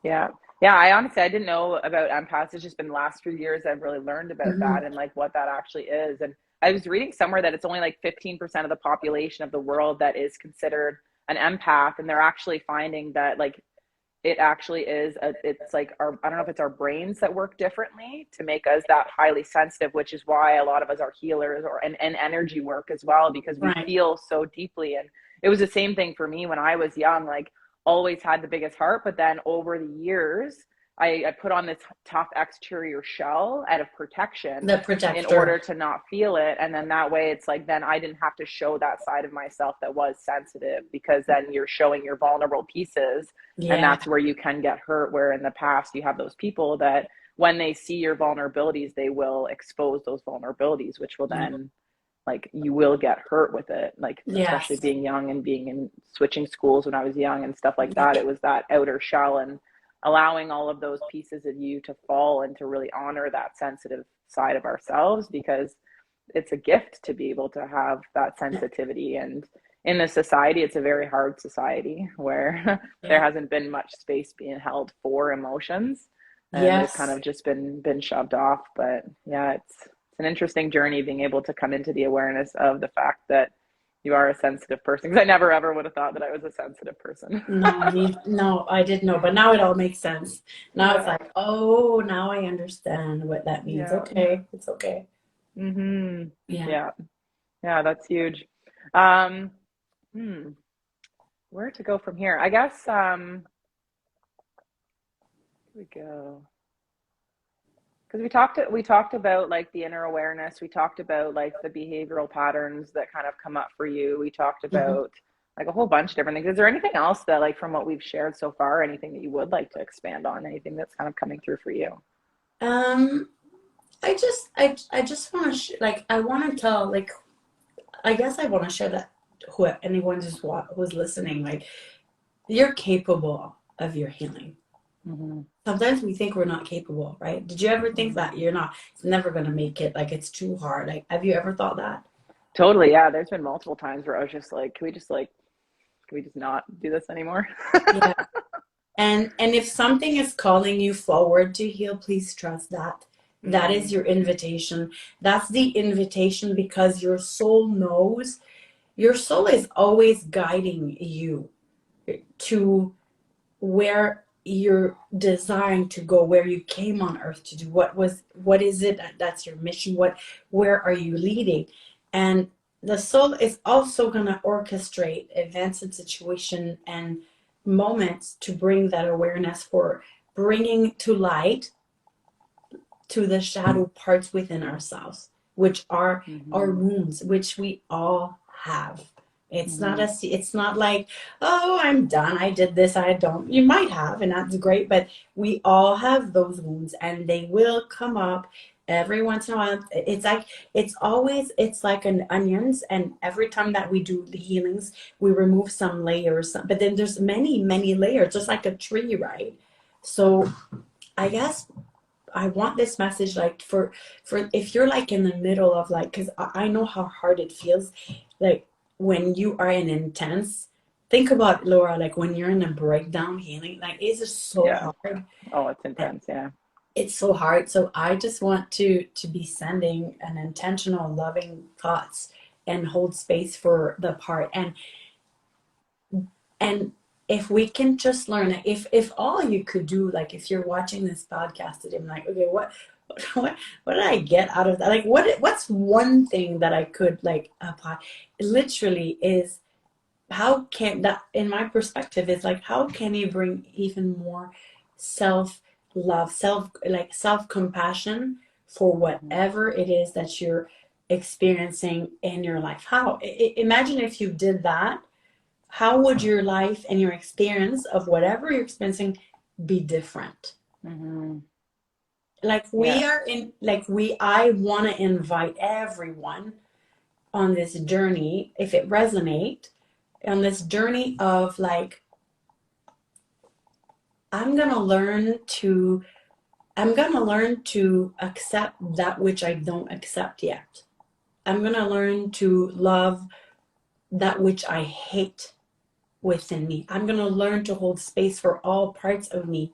Yeah. Yeah. I honestly, I didn't know about empaths. It's just been the last few years I've really learned about Hmm. that and like what that actually is. And I was reading somewhere that it's only like 15% of the population of the world that is considered an empath. And they're actually finding that like it actually is it's like our, I don't know if it's our brains that work differently to make us that highly sensitive, which is why a lot of us are healers or and energy work as well, because we Right. feel so deeply. And it was the same thing for me when I was young, like always had the biggest heart, but then over the years I put on this tough exterior shell out of protection The in protector. order to not feel it. And then that way it's like, then I didn't have to show that side of myself that was sensitive, because then you're showing your vulnerable pieces, and Yeah. that's where you can get hurt, where in the past you have those people that when they see your vulnerabilities they will expose those vulnerabilities, which will then like you will get hurt with it, like especially Yes. being young and being in switching schools when I was young and stuff like that. It was that outer shell and allowing all of those pieces of you to fall and to really honor that sensitive side of ourselves, because it's a gift to be able to have that sensitivity. And in this society, it's a very hard society where there Yeah. hasn't been much space being held for emotions, and they've kind Yes. of just been shoved off. But yeah, it's an interesting journey being able to come into the awareness of the fact that you are a sensitive person, because I never ever would have thought that I was a sensitive person. No, I didn't know, but now it all makes sense. Now it's Yeah. like, oh, now I understand what that means. Yeah. Okay, it's okay. Mm-hmm. Yeah. Yeah. Yeah, that's huge. Um, hmm. Where to go from here? I guess here we go. Because we talked about like the inner awareness. We talked about like the behavioral patterns that kind of come up for you. We talked Mhm. about like a whole bunch of different things. Is there anything else that like from what we've shared so far, anything that you would like to expand on? Anything that's kind of coming through for you? Um, I just want to like I want to tell like I guess I want to share that who anyone who's listening, like you're capable of your healing. Hmm. Sometimes we think we're not capable, right? Did you ever think Hmm. that you're not? It's never gonna make it. Like it's too hard. Like have you ever thought that? Totally. Yeah. There's been multiple times where I was just like, can we just not do this anymore? Yeah. And if something is calling you forward to heal, please trust that. That is Hmm. your invitation. That's the invitation because your soul knows. Your soul is always guiding you to where you're desiring to go, where you came on earth to do. What is it that's your mission? Where are you leading? And the soul is also going to orchestrate events and situation and moments to bring that awareness, for bringing to light to the shadow parts within ourselves, which are our Hmm. wounds, which we all have. Hmm. It's not like, oh, I'm done. I did this. I don't. You might have, and that's great, but we all have those wounds and they will come up every once in a while. It's like an onions, and every time that we do the healings, we remove some layers, but then there's many, many layers, just like a tree, right? So I guess I want this message like for if you're like in the middle of like, because I know how hard it feels like when you are in intense, think about Laura, like when you're in a breakdown healing, like it's just so Yeah. hard. Oh, it's intense. Yeah. It's so hard. So I just want to be sending an intentional loving thoughts and hold space for the part. And if we can just learn, if all you could do, like if you're watching this podcast today, I'm like, okay, what did I get out of that? Like what's one thing that I could like apply? It literally is, how can that, in my perspective, is like how can you bring even more self love, self compassion for Hmm. whatever it is that you're experiencing in your life? How imagine if you did that, how would your life and your experience of whatever you're experiencing be different? Hmm. Like we are in, like I want to invite everyone on this journey, if it resonates, on this journey of like, I'm going to learn to, I'm going to learn to accept that which I don't accept yet. I'm going to learn to love that which I hate within me. I'm going to learn to hold space for all parts of me.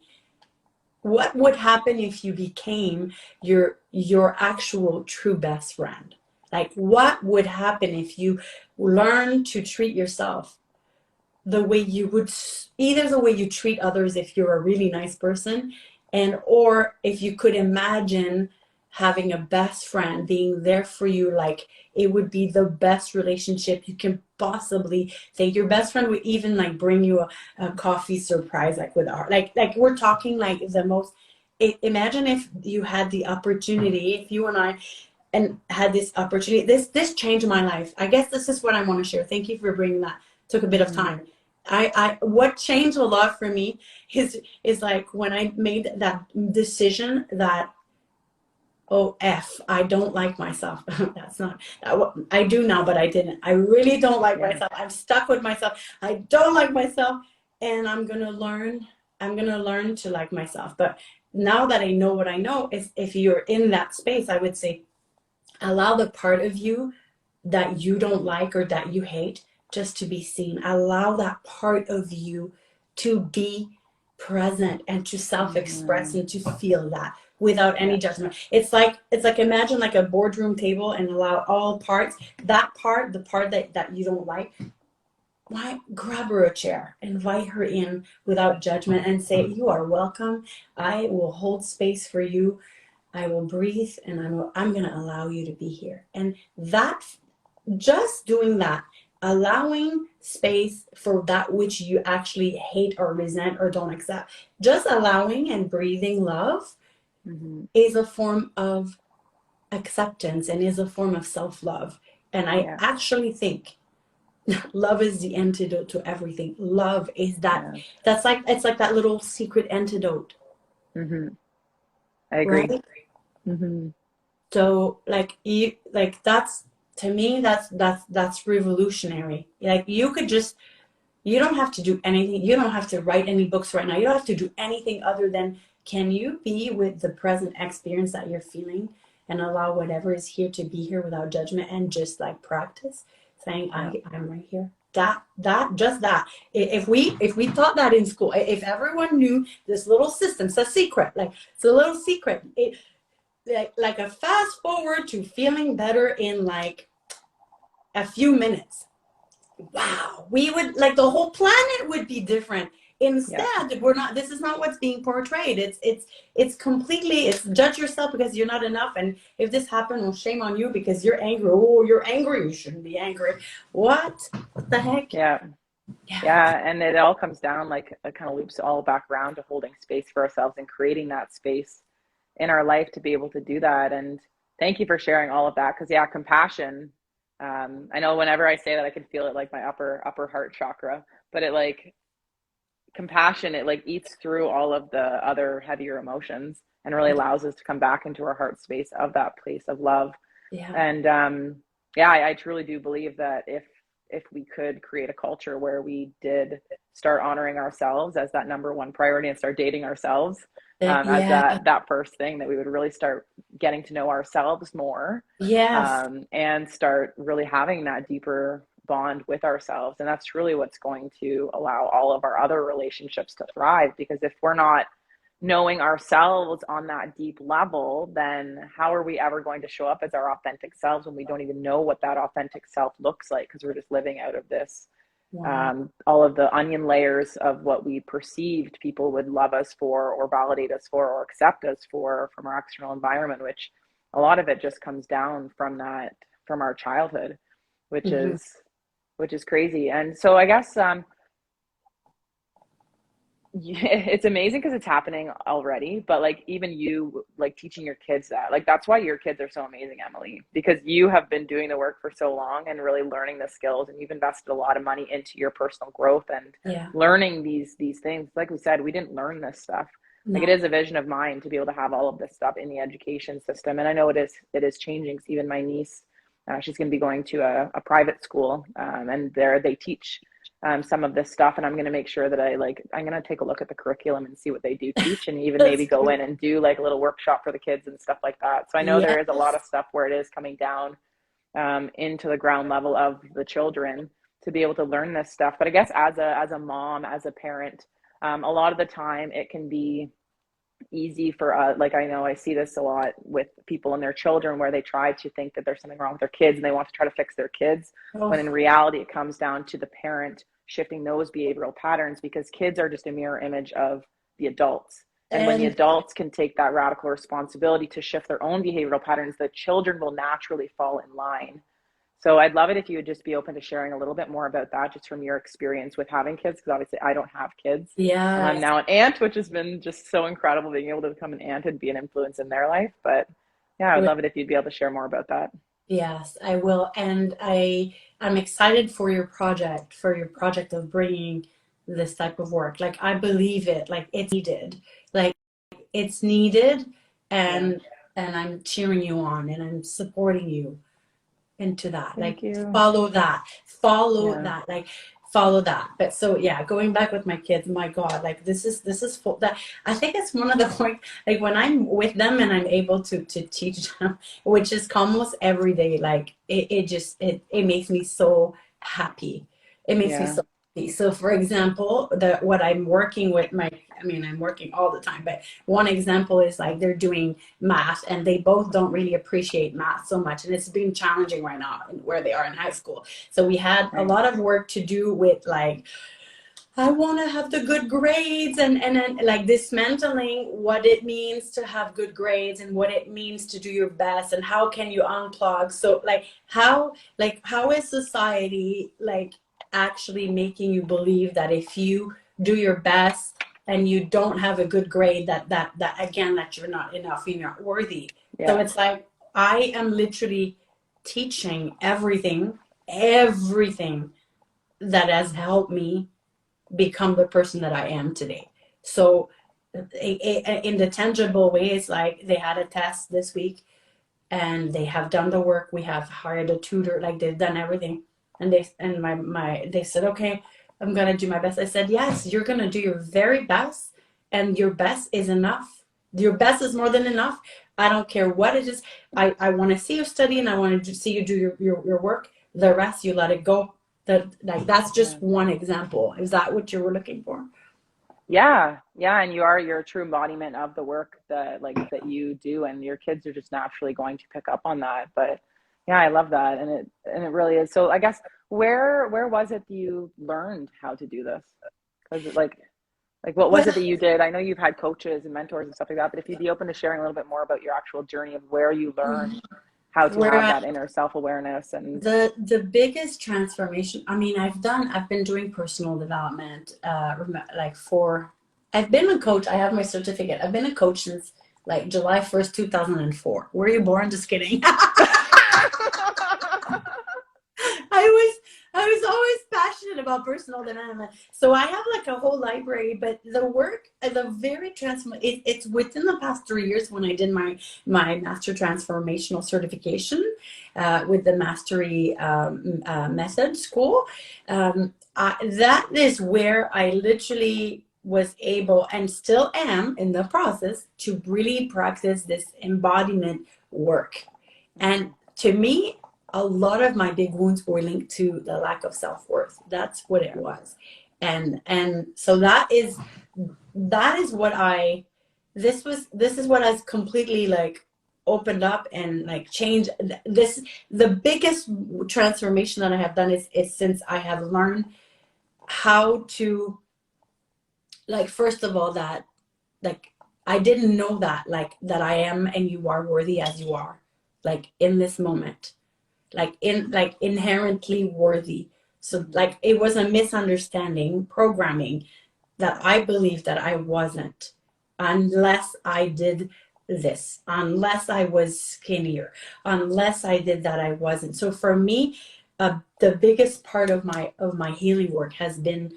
What would happen if you became your actual true best friend? Like, what would happen if you learn to treat yourself the way you would, either the way you treat others if you're a really nice person, and or if you could imagine having a best friend being there for you, like it would be the best relationship you can possibly think. Your best friend would even like bring you a coffee surprise, like with our like we're talking like the most. Imagine if you had the opportunity, if you and I and had this opportunity, this changed my life. I guess this is what I want to share. Thank you for bringing that. Took a bit of time. I what changed a lot for me is like when I made that decision that, oh I don't like myself. That's not I do now, but I didn't. I really don't like myself. I'm stuck with myself. I don't like myself, and I'm gonna learn. I'm gonna learn to like myself. But now that I know what I know, is if you're in that space, I would say allow the part of you that you don't like or that you hate just to be seen. Allow that part of you to be present and to self-express and to feel that without any judgment. It's like imagine like a boardroom table and allow all parts, that part, the part that you don't like, why grab her a chair, invite her in without judgment and say, you are welcome. I will hold space for you. I will breathe, and I'm going to allow you to be here. And that, just doing that, allowing space for that which you actually hate or resent or don't accept, just allowing and breathing love is a form of acceptance and is a form of self-love. And I actually think love is the antidote to everything. Love is that's like, it's like that little secret antidote. I agree. Right? So like that's, to me, that's revolutionary. Like you don't have to do anything. You don't have to write any books right now. You don't have to do anything other than, can you be with the present experience that you're feeling and allow whatever is here to be here without judgment, and just like practice saying, I'm right here. That if we taught that in school, if everyone knew this little system, it's a secret, like it's a little secret. Like a fast forward to feeling better in like a few minutes. Wow, we would, like, the whole planet would be different. Instead, we're not, this is not what's being portrayed. It's completely, it's judge yourself because you're not enough, and if this happened, well, shame on you because you're angry. Oh, you're angry, you shouldn't be angry. What the heck? Yeah, and it all comes down, like it kind of loops all back around to holding space for ourselves and creating that space in our life to be able to do that. And thank you for sharing all of that, because compassion, I know whenever I say that I can feel it like my upper heart chakra, but it like compassion, it like eats through all of the other heavier emotions and really allows us to come back into our heart space of that place of love. And I truly do believe that if we could create a culture where we did start honoring ourselves as that number one priority and start dating ourselves as that first thing, that we would really start getting to know ourselves more, and start really having that deeper bond with ourselves. And that's really what's going to allow all of our other relationships to thrive, because if we're not knowing ourselves on that deep level, then how are we ever going to show up as our authentic selves when we don't even know what that authentic self looks like, because we're just living out of this all of the onion layers of what we perceived people would love us for or validate us for or accept us for from our external environment, which a lot of it just comes down from our childhood, which is crazy. And so I guess it's amazing because it's happening already, but like even you like teaching your kids that, like that's why your kids are so amazing, Amelie, because you have been doing the work for so long and really learning the skills, and you've invested a lot of money into your personal growth and learning these things. Like we said, we didn't learn this stuff Like, it No. is a vision of mine to be able to have all of this stuff in the education system. And I know it is changing. So even my niece, she's going to be going to a private school, and there they teach some of this stuff. And I'm going to make sure that I'm going to take a look at the curriculum and see what they do teach, and even maybe That's go good. in and do like a little workshop for the kids and stuff like that. So I know there is a lot Yes. of stuff where it is coming down into the ground level of the children to be able to learn this stuff. But I guess as a mom, as a parent, a lot of the time it can be easy for like, I know I see this a lot with people and their children, where they try to think that there's something wrong with their kids and they want to try to fix their kids, when in Oh, reality it comes down to the parent shifting those behavioral patterns, because kids are just a mirror image of the adults. And when the and adults can take that radical responsibility to shift their own behavioral patterns, the children will naturally fall in line. So I'd love it if you would just be open to sharing a little bit more about that, just from your experience with having kids, because obviously I don't have kids. I'm yes. now an aunt, which has been just so incredible, being able to become an aunt and be an influence in their life. But yeah, I would love it if you'd be able to share more about that. Yes, I will. And I'm excited for your project of bringing this type of work. Like, I believe it, like it's needed. Like, it's needed, Yeah. and I'm cheering you on and I'm supporting you into that. Like, Thank you. follow that. Follow Yeah. that. Like, follow that. But so yeah, going back with my kids, my God, like this is full that I think it's one of the point, like when I'm with them and I'm able to teach them, which is almost every day, like it just it makes me so happy. It makes me Yeah. so happy. So for example, the what I'm working with my, I mean, I'm working all the time, but one example is like they're doing math and they both don't really appreciate math so much, and it's been challenging right now where they are in high school. So we had a Right. lot of work to do with like, I want to have the good grades, and then like dismantling what it means to have good grades and what it means to do your best and how can you unplug. So like how is society like actually making you believe that if you do your best and you don't have a good grade, that again, that you're not enough, you're not worthy. So Yeah. it's like I am literally teaching everything that has helped me become the person that I am today. So in the tangible way, it's like they had a test this week and they have done the work. We have hired a tutor, like they've done everything. And they said, okay, I'm gonna do my best. I said, yes, you're gonna do your very best, and your best is enough. Your best is more than enough. I don't care what it is. I want to see you study and I want to see you do your work. The rest, you let it go. That's Yeah. just one example. Is that what you were looking for? Yeah. Yeah. And you're a true embodiment of the work that you do, and your kids are just naturally going to pick up on that. But yeah, I love that. And it really is. So I guess where was it that you learned how to do this? Because like what was it that Well, you did? I know you've had coaches and mentors and stuff like that, but if you'd be open to sharing a little bit more about your actual journey of where you learned how to have where that inner self-awareness and the biggest transformation, I mean, I've been doing personal development like for, I've been a coach. I have my certificate. I've been a coach since like July 1st 2004. Were you born? Just kidding. I I was always passionate about personal development. So I have like a whole library, but the work, the very it's within the past 3 years when I did my Master Transformational certification with the Mastery Method School. That is where I literally was able and still am in the process to really practice this embodiment work. And to me, a lot of my big wounds were linked to the lack of self-worth. That's what it yeah, was. And so that is what I this is what has completely like opened up and like changed this. The biggest transformation that I have done is since I have learned how to, like, first of all, that like I didn't know that, like, that I am and you are worthy as you are, like in this moment, like inherently worthy. So mm-hmm. like it was a misunderstanding programming that I believed that I wasn't unless I did this, unless I was skinnier, unless I did that, I wasn't. So for me, the biggest part of my healing work has been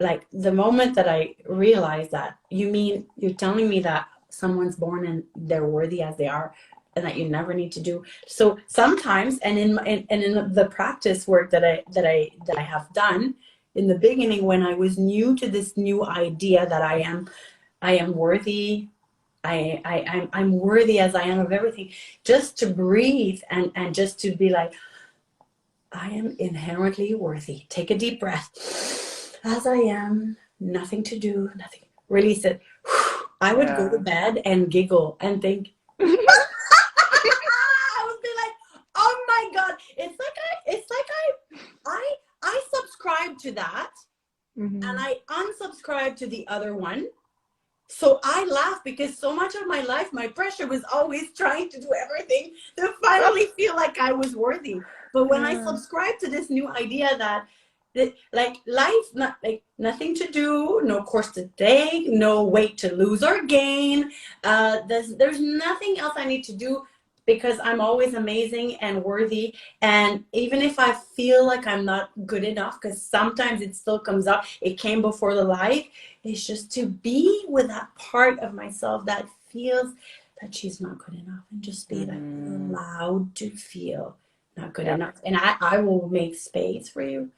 like the moment that I realized that, you mean you're telling me that someone's born and they're worthy as they are, and that you never need to do. So sometimes, and in the practice work that I have done in the beginning, when I was new to this new idea that I am worthy, I'm worthy as I am of everything, just to breathe and just to be like, I am inherently worthy. Take a deep breath. As I am, nothing to do, nothing. Release it. I would go to bed and giggle and think, I would be like, oh my God. I subscribe to that, and I unsubscribe to the other one. So I laugh because so much of my life, my pressure was always trying to do everything to finally feel like I was worthy. But when I subscribe to this new idea that like life, not like nothing to do, no course to take, no weight to lose or gain. There's nothing else I need to do because I'm always amazing and worthy. And even if I feel like I'm not good enough, because sometimes it still comes up, it came before the life. It's just to be with that part of myself that feels that she's not good enough, and just be like allowed to feel not good enough. And I will make space for you.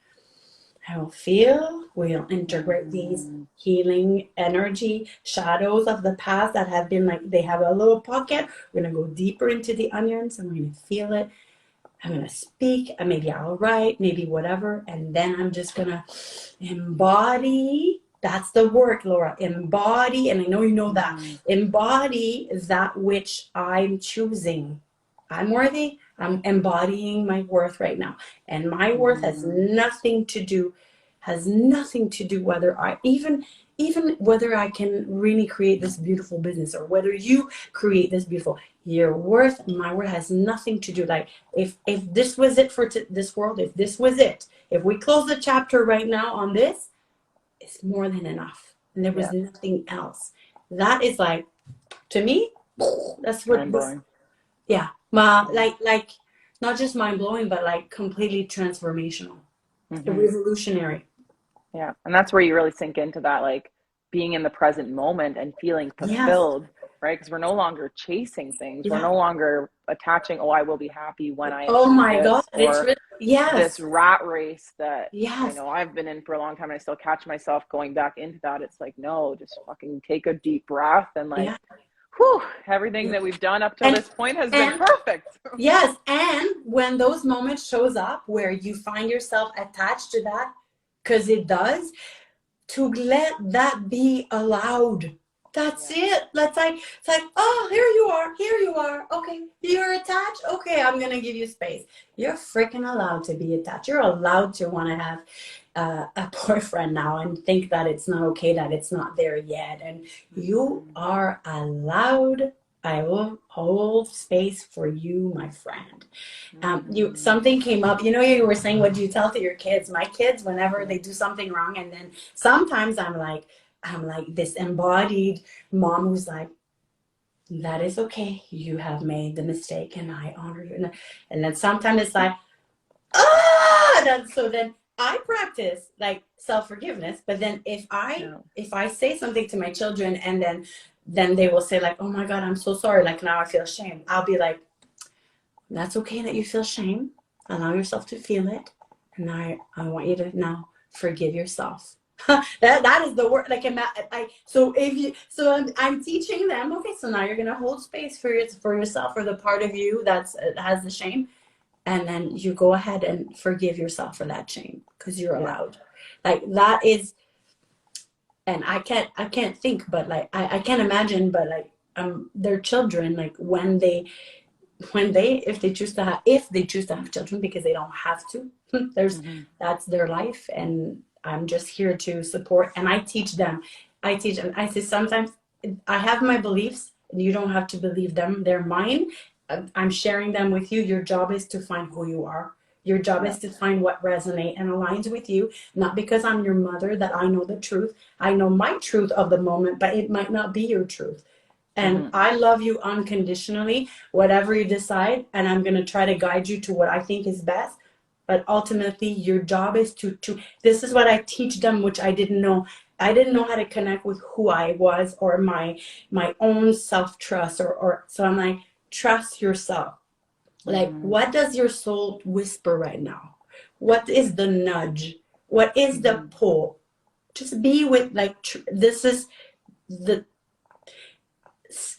I will feel, we'll integrate these healing energy shadows of the past that have been like, they have a little pocket. We're going to go deeper into the onions, and we're going to feel it. I'm going to speak, and maybe I'll write, maybe whatever. And then I'm just going to embody. That's the work, Laura. Embody, and I know you know that. Embody that which I'm choosing. I'm worthy. I'm embodying my worth right now. And my worth has nothing to do whether I even whether I can really create this beautiful business, or whether you create this beautiful. Your worth, my worth has nothing to do. Like if this was it for this world, if this was it, if we close the chapter right now on this, it's more than enough. And there was nothing else. That is like, to me, that's what this, like not just mind blowing, but like completely transformational, revolutionary. Yeah. And that's where you really sink into that, like being in the present moment and feeling fulfilled, right? Because we're no longer chasing things. We're no longer attaching, oh, I will be happy when I Oh my God. Or it's really, this rat race that yes. I've been in for a long time, and I still catch myself going back into that. It's like, no, just fucking take a deep breath and like, whew, everything that we've done up till this point has been perfect. Yes. And when those moments shows up where you find yourself attached to that, because it does, to let that be allowed. That's it. It's like, oh, here you are. Okay, you're attached. Okay, I'm gonna give you space. You're freaking allowed to be attached. You're allowed to want to have a boyfriend now and think that it's not okay, that it's not there yet. And you are allowed. I will hold space for you, my friend. Something came up. You were saying, what do you tell to your kids? My kids, whenever they do something wrong, and then sometimes I'm like this embodied mom who's like, that is okay. You have made the mistake, and I honor you. And then sometimes it's like, so then I practice like self-forgiveness. But then if I say something to my children, and then they will say like, oh my God, I'm so sorry. Like now I feel shame. I'll be like, that's okay that you feel shame. Allow yourself to feel it. And I want you to now forgive yourself. that is the word. Like I'm teaching them. Okay, so now you're gonna hold space for yourself, for the part of you that has the shame, and then you go ahead and forgive yourself for that shame, because you're allowed. Like that is, and I can't think, but like I can't imagine, but like their children, like if they choose to have children, because they don't have to. That's their life, and I'm just here to support. And I teach them. I say sometimes I have my beliefs, and you don't have to believe them. They're mine. I'm sharing them with you. Your job is to find who you are. Your job is to find what resonates and aligns with you. Not because I'm your mother that I know the truth. I know my truth of the moment, but it might not be your truth. And I love you unconditionally, whatever you decide. And I'm going to try to guide you to what I think is best. but ultimately your job is to this is what I teach them, which I didn't know. I didn't know how to connect with who I was, or my own self-trust, or so I'm like, trust yourself. Like, what does your soul whisper right now? What is the nudge? What is the pull? Just be with, like, this is the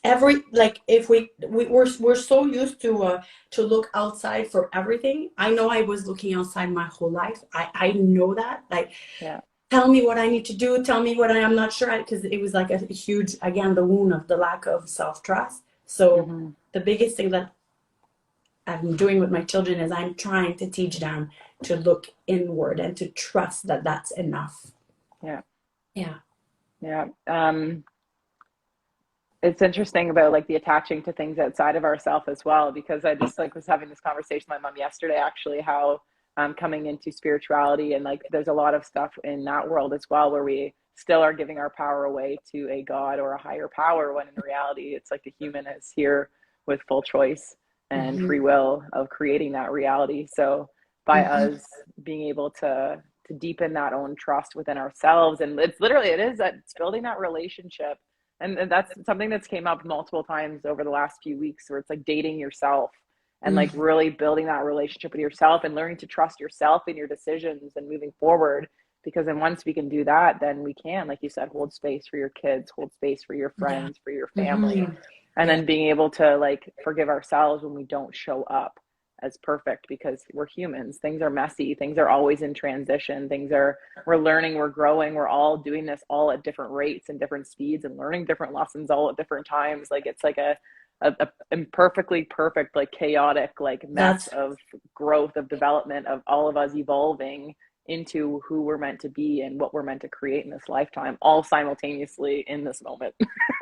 every, like, if we're so used to look outside for everything. I know I was looking outside my whole life. I know that, like, Yeah. tell me what I need to do, tell me what I am not sure at, because it was like a huge, again, the wound of the lack of self-trust. So the biggest thing that I'm doing with my children is I'm trying to teach them to look inward and to trust that that's enough. Yeah. It's interesting about like the attaching to things outside of ourselves as well, because I just like was having this conversation with my mom yesterday, actually, how coming into spirituality, and like there's a lot of stuff in that world as well where we still are giving our power away to a god or a higher power, when in reality it's like the human is here with full choice and free will of creating that reality. So by us being able to deepen that own trust within ourselves, and it's literally, it's building that relationship. And that's something that's came up multiple times over the last few weeks, where it's like dating yourself and like really building that relationship with yourself and learning to trust yourself in your decisions and moving forward. Because then once we can do that, then we can, like you said, hold space for your kids, hold space for your friends, for your family, and then being able to like forgive ourselves when we don't show up as perfect, because we're humans. Things are messy. Things are always in transition. We're learning, we're growing. We're all doing this all at different rates and different speeds, and learning different lessons all at different times. Like it's like a imperfectly perfect, like chaotic, like mess of growth, of development, of all of us evolving into who we're meant to be and what we're meant to create in this lifetime, all simultaneously in this moment.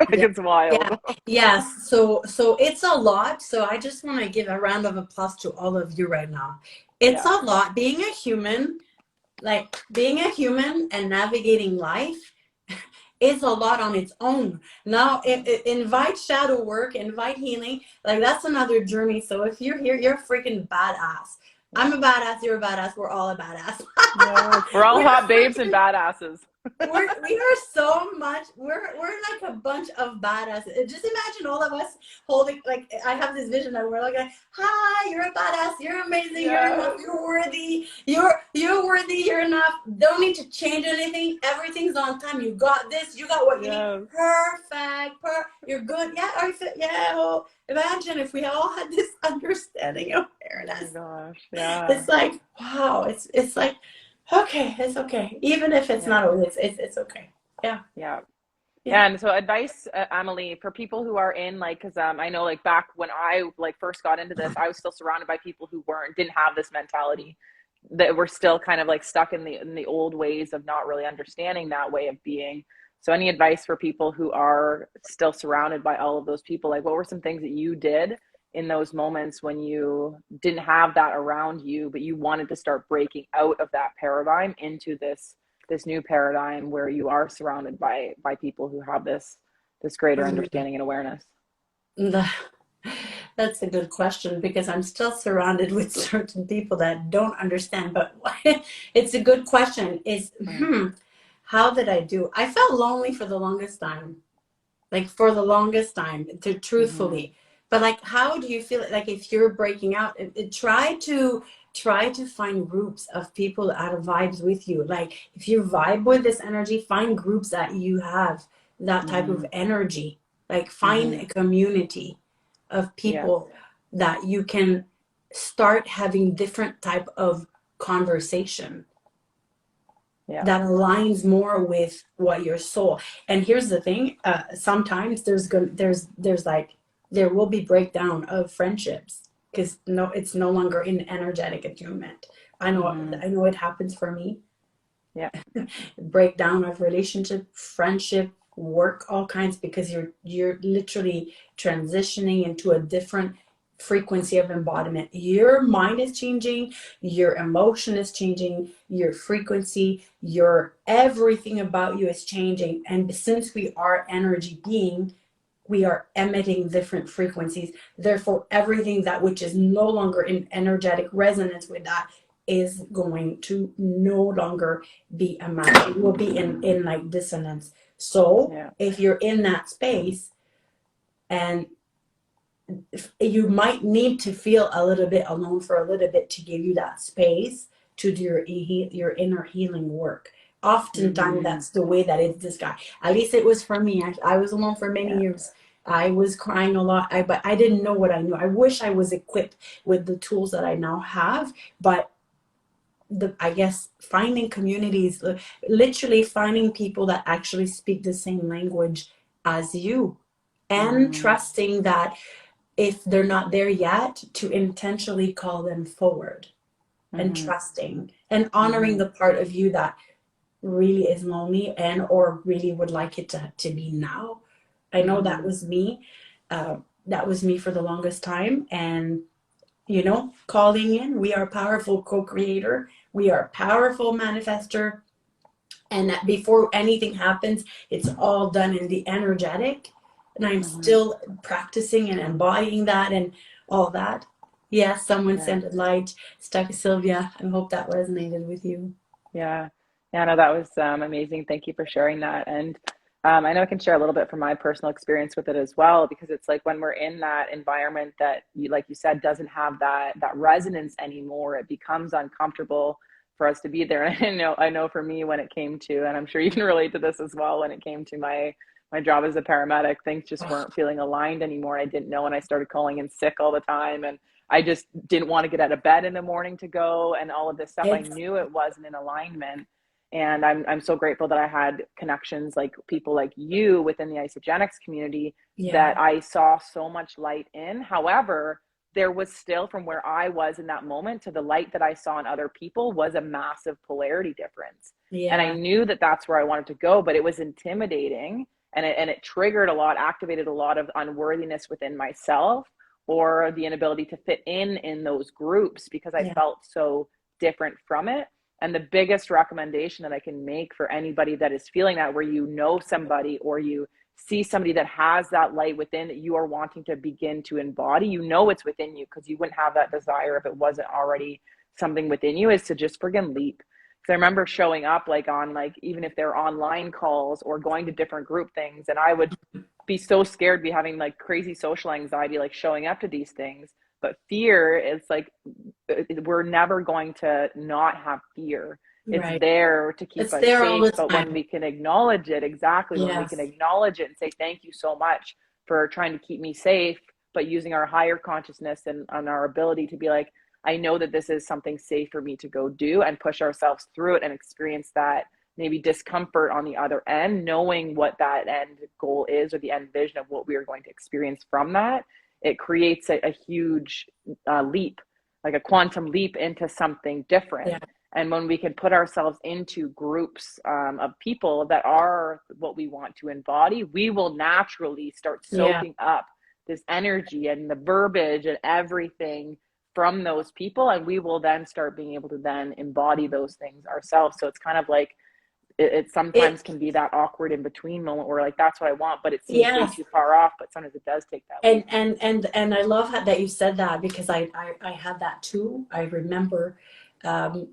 Like it's wild. Yes. So it's a lot. So I just want to give a round of applause to all of you right now. It's a lot being a human, like being a human and navigating life is a lot on its own. Now invite shadow work, invite healing. Like that's another journey. So if you're here, you're a freaking badass. I'm a badass, you're a badass, we're all a badass. We're all hot babes and badasses. We are so much, we're like a bunch of badasses. Just imagine all of us holding, like, I have this vision that we're like, hi, you're a badass, you're amazing, you're enough, you're worthy, you're worthy, you're enough, don't need to change anything, everything's on time, you got this, you got what you need, perfect, you're good, well, imagine if we all had this understanding of awareness. Oh my gosh, It's like, wow, it's like, okay, it's okay. Even if it's not always, it's okay. Yeah. And so advice, Amelie, for people who are in, like, because I know, like, back when I like first got into this, I was still surrounded by people who didn't have this mentality, that were still kind of like stuck in the old ways of not really understanding that way of being. So any advice for people who are still surrounded by all of those people? Like, what were some things that you did in those moments when you didn't have that around you, but you wanted to start breaking out of that paradigm into this new paradigm where you are surrounded by people who have this greater understanding and awareness? That's a good question, because I'm still surrounded with certain people that don't understand, but it's a good question. How did I do? I felt lonely for the longest time, truthfully. But like, how do you feel like if you're breaking out? Try to find groups of people that have vibes with you. Like if you vibe with this energy, find groups that you have that type of energy. Like find a community of people that you can start having different type of conversation that aligns more with what your soul. And here's the thing, sometimes there will be breakdown of friendships, because it's no longer in energetic attunement. I know it happens for me. Breakdown of relationship, friendship, work, all kinds, because you're literally transitioning into a different frequency of embodiment. Your mind is changing, your emotion is changing, your frequency, your everything about you is changing. And since we are energy being, we are emitting different frequencies. Therefore, everything that which is no longer in energetic resonance with that is going to no longer be a match. It will be in like dissonance. So Yeah. if you're in that space, and you might need to feel a little bit alone for a little bit to give you that space to do your inner healing work. Oftentimes that's the way that it's this guy. At least it was for me. I was alone for many years. I was crying a lot, but I didn't know what I knew. I wish I was equipped with the tools that I now have, but I guess finding communities, literally finding people that actually speak the same language as you, and trusting that if they're not there yet, to intentionally call them forward, and trusting and honoring the part of you that really is lonely and or really would like it to be now. I know that was me. That was me for the longest time. And, calling in, we are powerful co-creator. We are powerful manifester. And that before anything happens, it's all done in the energetic. And I'm still practicing and embodying that and all that. Yes, someone sent a light. Stuck Sylvia. I hope that resonated with you. Yeah. Yeah, no, that was amazing. Thank you for sharing that. And I know I can share a little bit from my personal experience with it as well, because it's like when we're in that environment that, like you said, doesn't have that resonance anymore, it becomes uncomfortable for us to be there. And I know for me, when it came to, and I'm sure you can relate to this as well, when it came to my job as a paramedic, things just weren't feeling aligned anymore. I didn't know, and I started calling in sick all the time, and I just didn't want to get out of bed in the morning to go, and all of this stuff. I knew it wasn't in alignment. And I'm so grateful that I had connections like people like you within the Isogenics community that I saw so much light in. However, there was still, from where I was in that moment to the light that I saw in other people, was a massive polarity difference. And I knew that that's where I wanted to go, but it was intimidating, and it triggered a lot, activated a lot of unworthiness within myself, or the inability to fit in those groups, because I felt so different from it. And the biggest recommendation that I can make for anybody that is feeling that, where you know somebody or you see somebody that has that light within that you are wanting to begin to embody, it's within you, because you wouldn't have that desire if it wasn't already something within you, is to just friggin' leap. Because I remember showing up on even if they're online calls or going to different group things, and I would be so scared, be having like crazy social anxiety, like showing up to these things. But fear is like, we're never going to not have fear. It's there to keep us safe. But when we can acknowledge it, when we can acknowledge it and say, thank you so much for trying to keep me safe, but using our higher consciousness and our ability to be like, I know that this is something safe for me to go do, and push ourselves through it and experience that maybe discomfort on the other end, knowing what that end goal is, or the end vision of what we are going to experience from that. It creates a huge leap, like a quantum leap into something different. And when we can put ourselves into groups of people that are what we want to embody, we will naturally start soaking up this energy and the verbiage and everything from those people. And we will then start being able to then embody those things ourselves. So it's kind of like, it sometimes can be that awkward in between moment where like, that's what I want, but it seems way too far off. But sometimes it does take that leap. And I love that you said that, because I had that too. I remember, I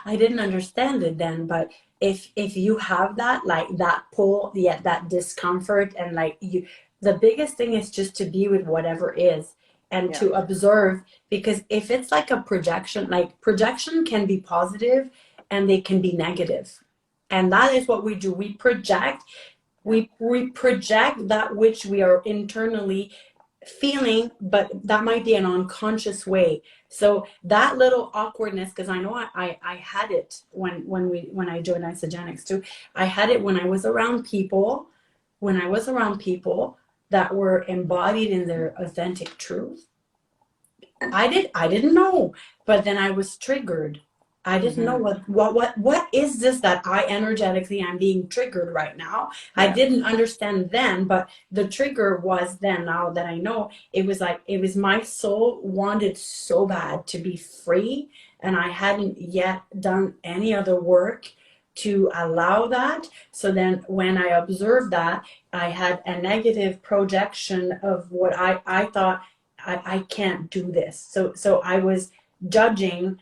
didn't understand it then, but if you have that, like that pull, that discomfort, and like the biggest thing is just to be with whatever is, and to observe, because if it's like a projection, like projection can be positive and they can be negative. And that is what we do. We project, we project that which we are internally feeling, but that might be an unconscious way. So that little awkwardness, because I know I had it when I joined Isogenics too. I had it when I was around people, that were embodied in their authentic truth. I didn't know, but then I was triggered. I didn't know what is this that I energetically am being triggered right now. I didn't understand then, but the trigger was then. Now that I know, it was my soul wanted so bad to be free, and I hadn't yet done any other work to allow that. So then when I observed that, I had a negative projection of what I thought, I can't do this. So I was judging.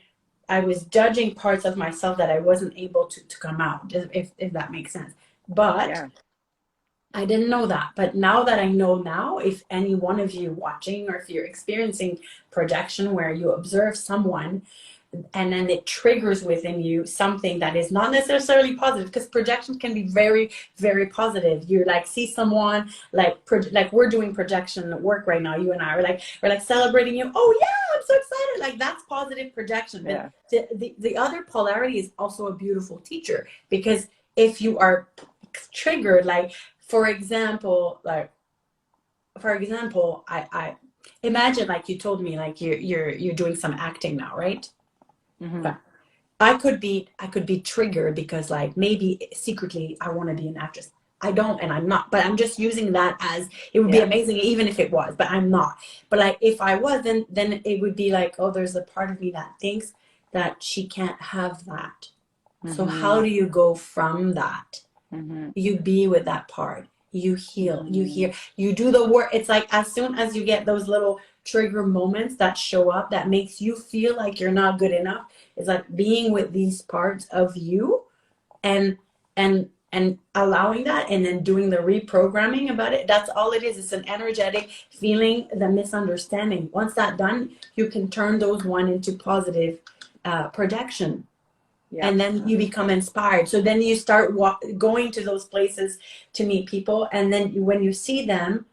I was judging parts of myself that I wasn't able to come out, if that makes sense. But Yeah. I didn't know that. But now that I know now, if any one of you watching, or if you're experiencing projection where you observe someone and then it triggers within you something that is not necessarily positive, because projection can be very, very positive. You like see someone like we're doing projection at work right now. You and I are we're celebrating you. Oh yeah, I'm so excited. Like that's positive projection. Yeah. But the other polarity is also a beautiful teacher, because if you are triggered, like for example, I imagine, like you told me, like you're doing some acting now, right? Mm-hmm. I could be triggered because like maybe secretly I want to be an actress. I don't, and I'm not, but I'm just using that as it would be amazing even if it was, but I'm not. But like if I was, then it would be like, oh, there's a part of me that thinks that she can't have that. Mm-hmm. So how do you go from that? Mm-hmm. You be with that part. You heal. You hear. You do the work. It's like as soon as you get those little trigger moments that show up that makes you feel like you're not good enough, it's like being with these parts of you and allowing that, and then doing the reprogramming about it. That's all it is. It's an energetic feeling, the misunderstanding. Once that's done, you can turn those one into positive projection. Yeah. And then you become inspired. So then you start going to those places to meet people. And then when you see them,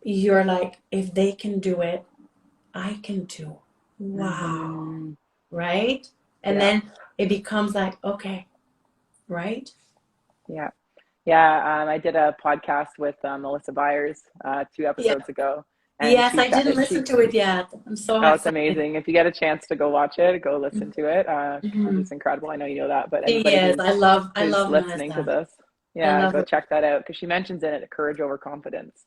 you're like, if they can do it, I can too. Wow. Mm-hmm. Right? And then it becomes like, okay. Right? Yeah. Yeah. I did a podcast with Melissa Byers 2 episodes ago. And yes, I didn't listen to it yet. I'm so excited. It's amazing. If you get a chance to go watch it, go listen to it. She's just incredible. I know you know that, but anybody who's I love listening Melissa. to this, go check that out, because she mentions in it courage over confidence.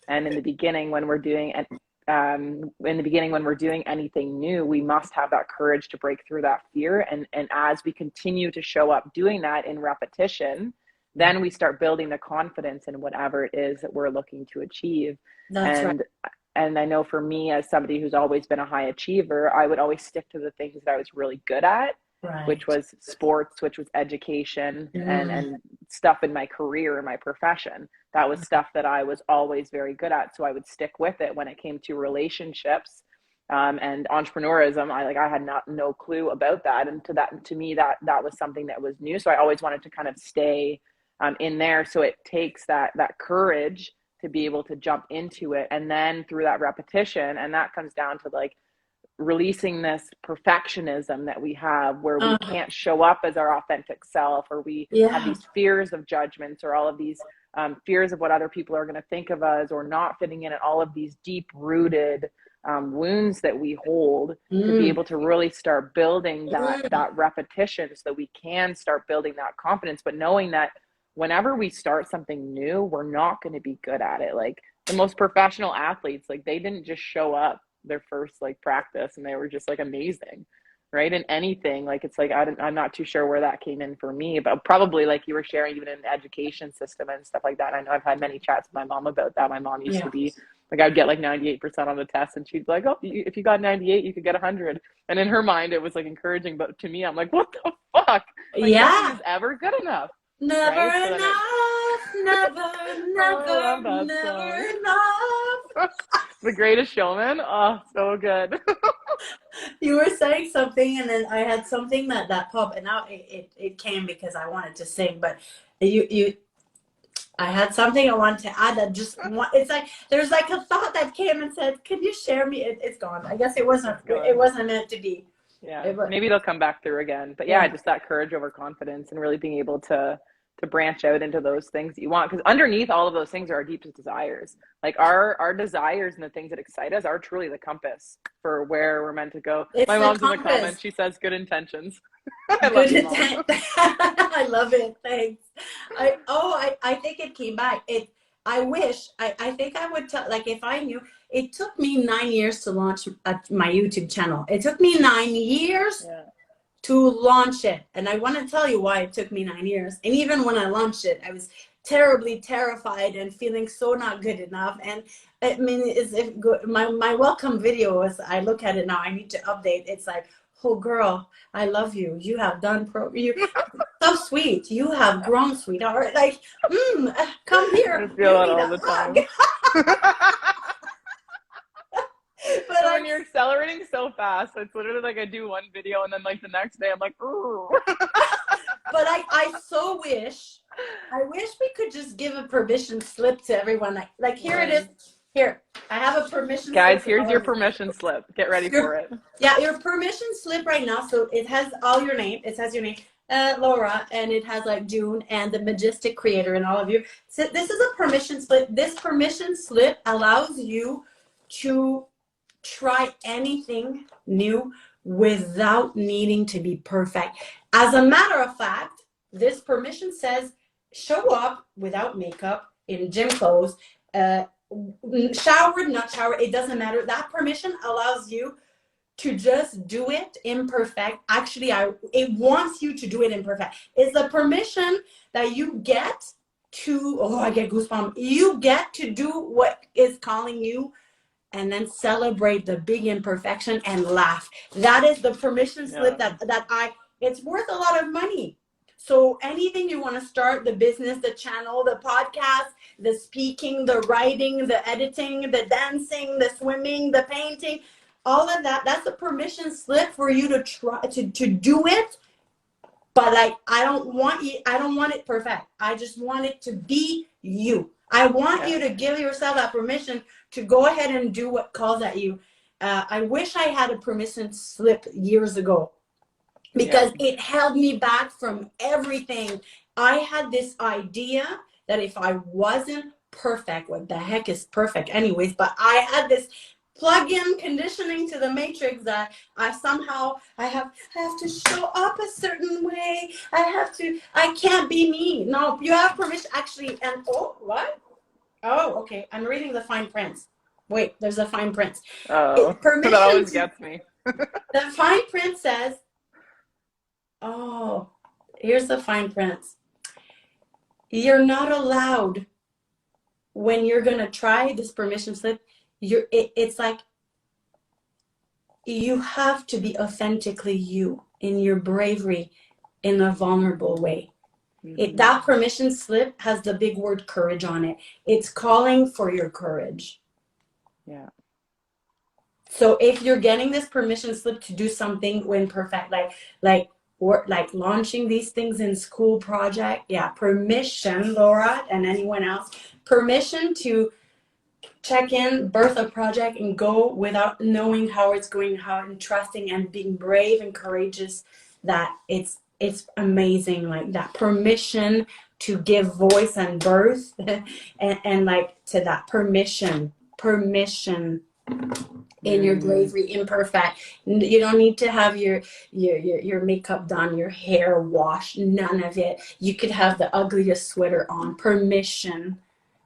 And in the beginning, when we're doing anything new, we must have that courage to break through that fear. And as we continue to show up doing that in repetition, then we start building the confidence in whatever it is that we're looking to achieve. That's right. And I know for me, as somebody who's always been a high achiever, I would always stick to the things that I was really good at, which was sports, which was education, and stuff in my career, in my profession. That was stuff that I was always very good at. So I would stick with it when it came to relationships and entrepreneurism. I had no clue about that. And to me, that was something that was new. So I always wanted to kind of stay in there. So it takes that courage to be able to jump into it. And then through that repetition, and that comes down to like releasing this perfectionism that we have, where we can't show up as our authentic self, or we have these fears of judgments, or all of these fears of what other people are going to think of us, or not fitting in, and all of these deep rooted wounds that we hold, to be able to really start building that repetition, so that we can start building that confidence. But knowing that whenever we start something new, we're not going to be good at it. Like the most professional athletes, like they didn't just show up their first like practice and they were just like amazing, right? And anything, like it's like I'm not too sure where that came in for me, but probably like you were sharing, even in the education system and stuff like that. I know I've had many chats with my mom about that. My mom used to be like, I'd get like 98% on the test, and she'd be like, oh, if you got 98, you could get 100. And in her mind, it was like encouraging, but to me, I'm like, what the fuck? Like, nothing is ever good enough. Never right? never enough. The Greatest Showman. Oh, so good. You were saying something, and then I had something that popped, and now it came because I wanted to sing, but I had something I wanted to add that it's like there's like a thought that came and said, "Can you share me?" It's gone. I guess it wasn't meant to be. Yeah, maybe they'll come back through again. But just that courage over confidence, and really being able to branch out into those things that you want. Because underneath all of those things are our deepest desires. Like our desires and the things that excite us are truly the compass for where we're meant to go. My mom's in the comments. She says good intentions. I love you, Mom. I love it. Thanks. I think it came back. I wish, I think I would tell, like if I knew. It took me 9 years to launch my YouTube channel. It took me 9 years to launch it. And I want to tell you why it took me 9 years. And even when I launched it, I was terribly terrified and feeling so not good enough. And I mean, is if my welcome video is, I look at it now, I need to update. It's like, oh girl, I love you. You have done you so sweet. You have grown, sweetheart. Like, come I here, feel give that me all the the hug. time. But And when you're accelerating so fast, it's literally like I do one video and then like the next day I'm like, ooh. but I so wish, I wish we could just give a permission slip to everyone. Like here it is. Here, I have a permission Guys, slip. here's your permission slip. Get ready for it. Yeah, your permission slip right now. So it has all your name. It says your name, Laura, and it has like June and the Majestic Creator and all of you. So this is a permission slip. This permission slip allows you to try anything new without needing to be perfect. As a matter of fact, this permission says show up without makeup in gym clothes, showered, not showered, it doesn't matter. That permission allows you to just do it imperfect. Actually, it wants you to do it imperfect. It's the permission that you get to, oh, I get goosebumps. You get to do what is calling you, and then celebrate the big imperfection and laugh. That is the permission slip it's worth a lot of money. So anything you want to start, the business, the channel, the podcast, the speaking, the writing, the editing, the dancing, the swimming, the painting, all of that, that's a permission slip for you to try to do it. But like, I don't want it perfect. I just want it to be you. I want you to give yourself that permission to go ahead and do what calls at you. I wish I had a permission slip years ago, because it held me back from everything. I had this idea that if I wasn't perfect, what the heck is perfect anyways, but I had this plug-in conditioning to the matrix that I have to show up a certain way. I can't be me. No, you have permission actually. And what? Oh, okay. I'm reading the fine print. Wait, there's a fine print. Oh, that always gets me. The fine print says, oh, here's the fine print. You're not allowed, when you're going to try this permission slip, it's like you have to be authentically you in your bravery, in a vulnerable way. That permission slip has the big word courage on it. It's calling for your courage. Yeah. So if you're getting this permission slip to do something when perfect, like launching these things in school project, permission, Laura and anyone else, permission to check in, birth a project, and go without knowing how it's going, and trusting and being brave and courageous. That it's amazing. Like that permission to give voice and birth, and like to that permission in your bravery, imperfect. You don't need to have your makeup done, your hair washed, none of it. You could have the ugliest sweater on.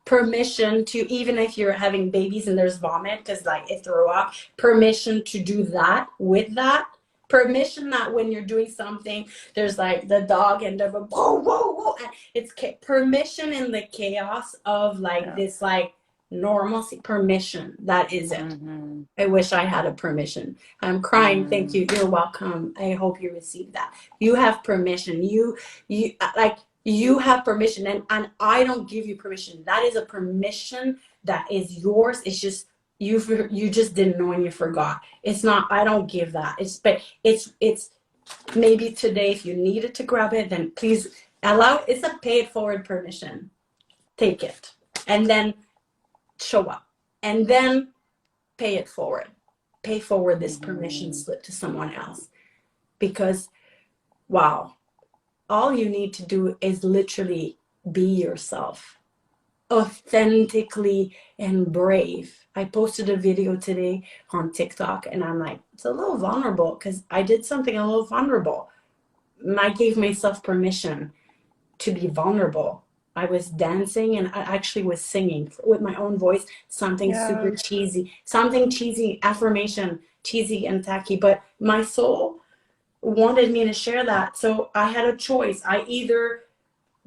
Permission to, even if you're having babies and there's vomit because like it throw up, permission to do that with that. Permission that when you're doing something, there's like the dog and the whoa, whoa, whoa. And it's permission in the chaos of like this like normalcy. Permission. That is it. I wish I had a permission. I'm crying. Thank you. You're welcome. I hope you received that. You have permission. You have permission, and I don't give you permission. That is a permission that is yours. It's just you just didn't know and you forgot. It's not, I don't give that. It's maybe today, if you needed to grab it, then please allow. It's a pay it forward permission. Take it and then show up, and then pay it forward. Pay forward this permission slip to someone else, because wow, all you need to do is literally be yourself, authentically and brave. I posted a video today on TikTok, and I'm like, it's a little vulnerable because I did something a little vulnerable. I gave myself permission to be vulnerable. I was dancing and I actually was singing with my own voice, something super cheesy, affirmation, cheesy and tacky, but my soul wanted me to share that. So I had a choice. I either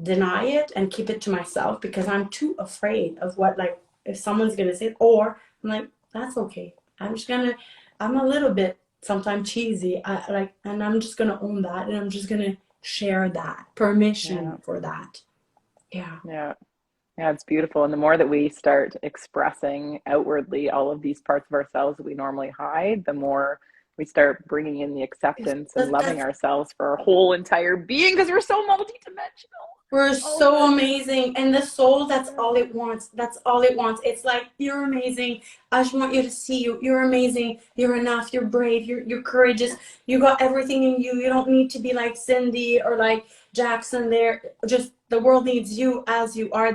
deny it and keep it to myself because I'm too afraid of what, like, if someone's gonna say it, or I'm like, that's okay. I'm a little bit sometimes cheesy. And I'm just gonna own that, and I'm just gonna share that permission for that. Yeah. Yeah. Yeah, it's beautiful. And the more that we start expressing outwardly all of these parts of ourselves that we normally hide, the more we start bringing in the acceptance and loving ourselves for our whole entire being, because we're so multidimensional. We're so amazing. And the soul, that's all it wants. That's all it wants. It's like, you're amazing. I just want you to see you. You're amazing. You're enough. You're brave. You're courageous. You got everything in you. You don't need to be like Cindy or like Jackson there. Just the world needs you as you are.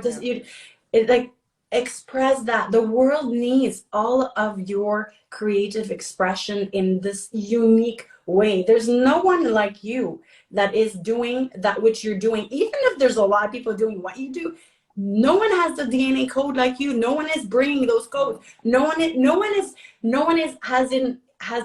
Like, express that. The world needs all of your creative expression in this unique way. There's no one like you that is doing that which you're doing. Even if there's a lot of people doing what you do, no one has the DNA code like you. No one is bringing those codes. No one has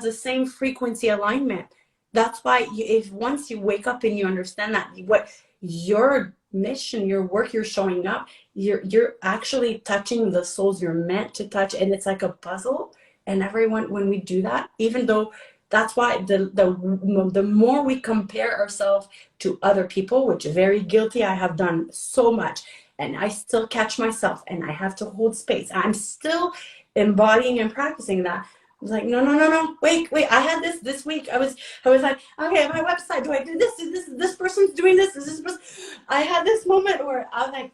the same frequency alignment. That's why if once you wake up and you understand that what your mission, your work, you're showing up, you're actually touching the souls you're meant to touch, and it's like a puzzle. And everyone, when we do that, even though that's why the more we compare ourselves to other people, which is very guilty, I have done so much, and I still catch myself, and I have to hold space. I'm still embodying and practicing that. I was like, no, wait. I had this week. I was like, okay, my website. Do I do this? This person's doing this? Is this person? I had this moment where I was like,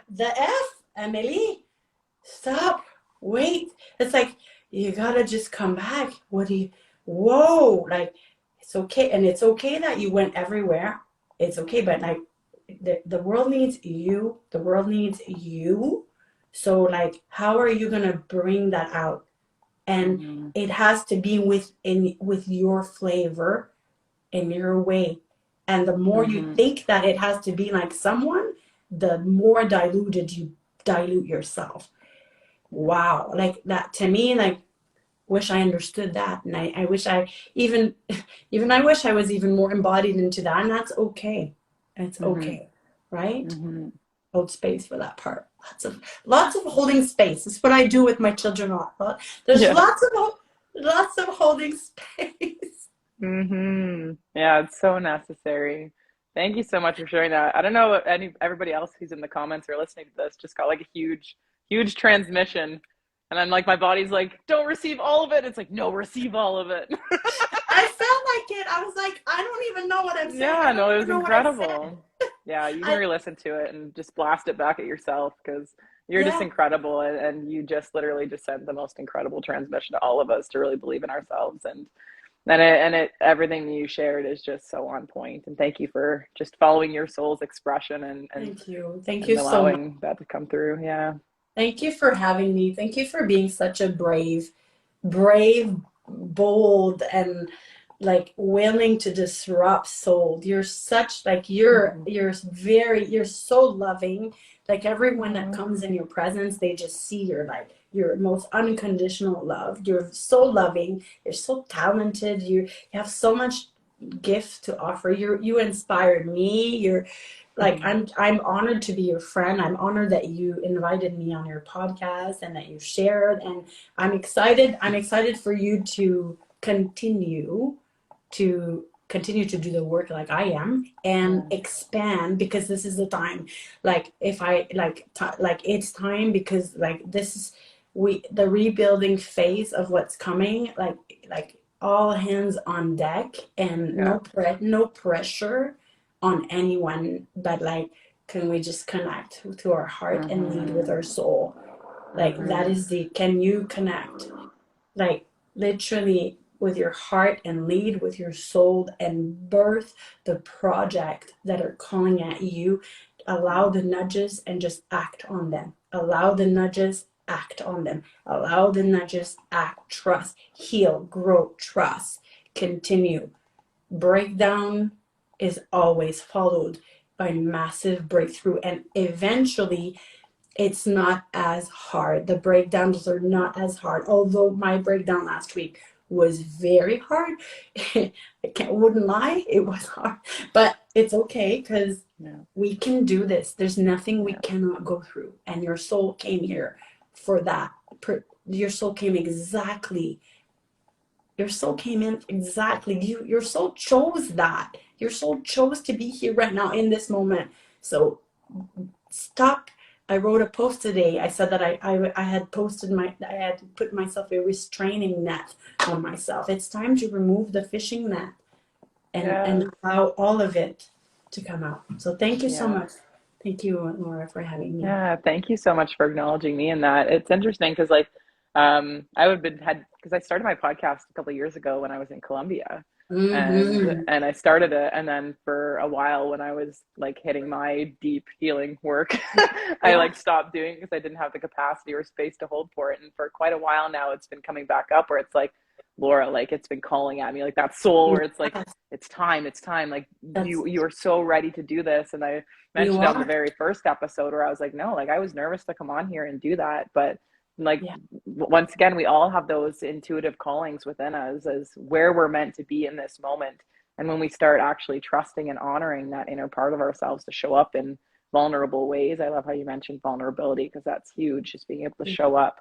the F, Amelie, stop, wait. It's like, you gotta just come back. Whoa, like, it's okay. And it's okay that you went everywhere. It's okay, but like, the world needs you. The world needs you. So like, how are you gonna bring that out? And it has to be with your flavor and your way. And the more you think that it has to be like someone, the more diluted you dilute yourself. Wow, like that to me, like, wish I understood that. And I wish I I wish I was even more embodied into that. And that's okay. It's okay, right? Hold space for that part. Lots of holding space. It's what I do with my children a lot. There's lots of holding space. Yeah, it's so necessary. Thank you so much for sharing that. I don't know if everybody else who's in the comments or listening to this just got like a huge transmission. And I'm like, my body's like, don't receive all of it. It's like, no, receive all of it. I felt like it. I was like, I don't even know what I'm saying. Yeah, no, it was incredible. Yeah, you can re-listen to it and just blast it back at yourself, because you're just incredible, and you just literally just sent the most incredible transmission to all of us to really believe in ourselves, and everything you shared is just so on point. And thank you for just following your soul's expression and thank you allowing so much. that to come through. Yeah. Thank you for having me. Thank you for being such a brave, bold, and like willing to disrupt soul. You're such like you're so loving. Like everyone that comes in your presence, they just see your most unconditional love. You're so loving. You're so talented. You have so much gift to offer. You inspired me. You're like, I'm honored to be your friend. I'm honored that you invited me on your podcast and that you shared. And I'm excited for you to continue to do the work like I am, and expand, because this is the time. Like if I it's time, because like this is the rebuilding phase of what's coming, like all hands on deck, and no pressure on anyone, but like, can we just connect to our heart and lead with our soul? Like that is can you connect like literally with your heart and lead with your soul and birth the project that are calling at you? Allow the nudges and just act on them. Allow the nudges, act on them. Allow the nudges, act, trust, heal, grow, trust, continue. Breakdown is always followed by massive breakthrough, and eventually it's not as hard. The breakdowns are not as hard. Although my breakdown last week was very hard. Wouldn't lie, it was hard. But it's okay, because we can do this. There's nothing we cannot go through. And your soul came here for that. Your soul came exactly. Your soul came in exactly. Your soul chose that. Your soul chose to be here right now in this moment. So stop. I wrote a post today. I said that I had I had put myself a restraining net on myself. It's time to remove the fishing net and allow all of it to come out. So thank you so much. Thank you, Laura, for having me. Yeah, thank you so much for acknowledging me in that. It's interesting because like because I started my podcast a couple of years ago when I was in Colombia. And I started it, and then for a while when I was like hitting my deep healing work, I like stopped doing it because I didn't have the capacity or space to hold for it. And for quite a while now, it's been coming back up where it's like, Laura, like it's been calling at me, like that soul where it's like, it's time, like you are so ready to do this. And I mentioned on the very first episode where I was like, no, like I was nervous to come on here and do that, but like once again, we all have those intuitive callings within us as where we're meant to be in this moment. And when we start actually trusting and honoring that inner part of ourselves to show up in vulnerable ways, I love how you mentioned vulnerability because that's huge, just being able to show up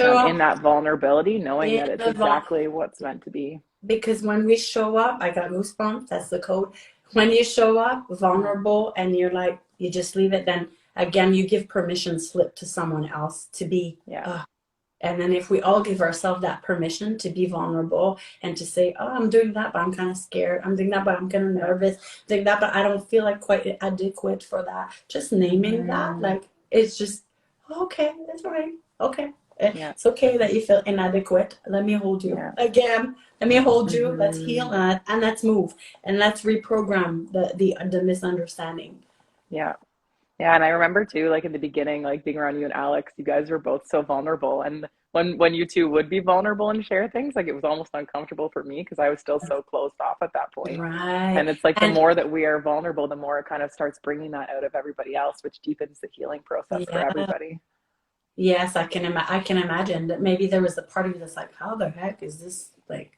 in that vulnerability, knowing that it's exactly what's meant to be. Because when we show up, I got goosebumps, that's the code. When you show up vulnerable and you're like, you just leave it, then again, you give permission slip to someone else to be. And then if we all give ourselves that permission to be vulnerable and to say, oh, I'm doing that, but I'm kind of scared. I'm doing that, but I'm kind of nervous. I'm doing that, but I don't feel like quite adequate for that. Just naming that, like, it's just, okay, that's all right. Okay. It's okay that you feel inadequate. Let me hold you again. Let me hold you. Let's heal and let's move and let's reprogram the misunderstanding. Yeah, and I remember too, like in the beginning, like being around you and Alex, you guys were both so vulnerable. And when you two would be vulnerable and share things, like it was almost uncomfortable for me because I was still so closed off at that point. Right. And it's like the more that we are vulnerable, the more it kind of starts bringing that out of everybody else, which deepens the healing process for everybody. Yes, I can imagine that maybe there was a part of you that's like, how the heck is this, like,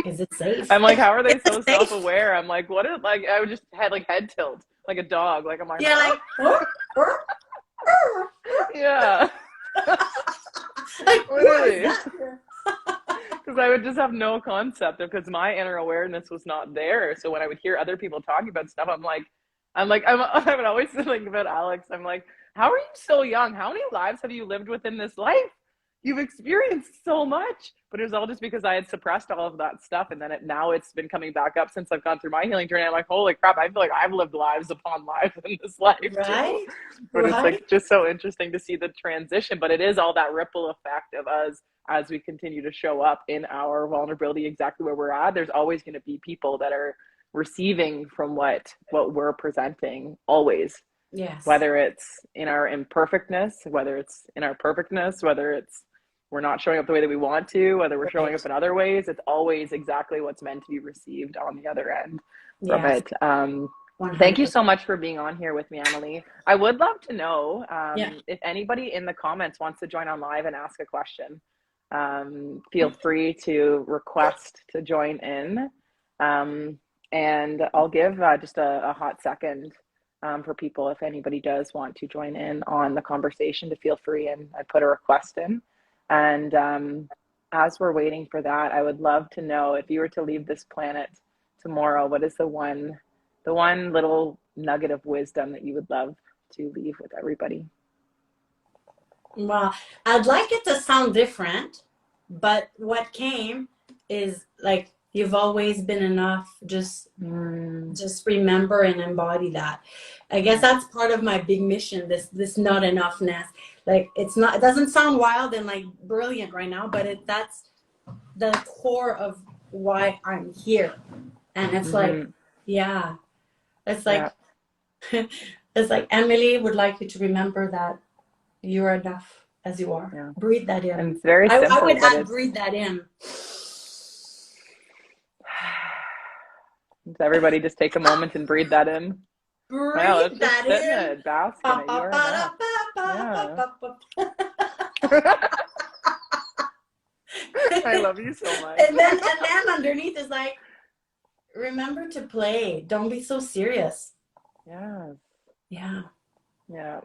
is it safe? I'm like, how are they so self-aware? I'm like, what is, like, I would just had like head tilt like a dog. Like, I'm like, yeah. Like, literally. Because I would just have no concept of, because my inner awareness was not there. So when I would hear other people talking about stuff, I would always think about Alex. I'm like, how are you so young? How many lives have you lived within this life? You've experienced so much. But it was all just because I had suppressed all of that stuff. And then now it's been coming back up since I've gone through my healing journey. I'm like, holy crap, I feel like I've lived lives upon lives in this life too. But it's like just so interesting to see the transition. But it is all that ripple effect of us as we continue to show up in our vulnerability exactly where we're at. There's always going to be people that are receiving from what we're presenting always. Yes. Whether it's in our imperfectness, whether it's in our perfectness, whether it's we're not showing up the way that we want to, whether we're showing up in other ways, it's always exactly what's meant to be received on the other end from it. Thank you so much for being on here with me, Amelie. I would love to know if anybody in the comments wants to join on live and ask a question. Feel free to request to join in. And I'll give just a hot second for people, if anybody does want to join in on the conversation, to feel free and I put a request in. And as we're waiting for that, I would love to know, if you were to leave this planet tomorrow, what is the one little nugget of wisdom that you would love to leave with everybody? Well, I'd like it to sound different, but what came is like, you've always been enough. Just remember and embody that. I guess that's part of my big mission, this not enoughness. Like, it doesn't sound wild and like brilliant right now, but that's the core of why I'm here. And it's like, it's like, it's like Amelie would like you to remember that you're enough as you are. Yeah. Breathe that in. And it's very simple. I would add breathe that in. So everybody just take a moment and breathe that in. Breathe that in. It, bask in it. You are enough. I love you so much. And then underneath is like, remember to play. Don't be so serious. Yeah. Yeah. Yeah.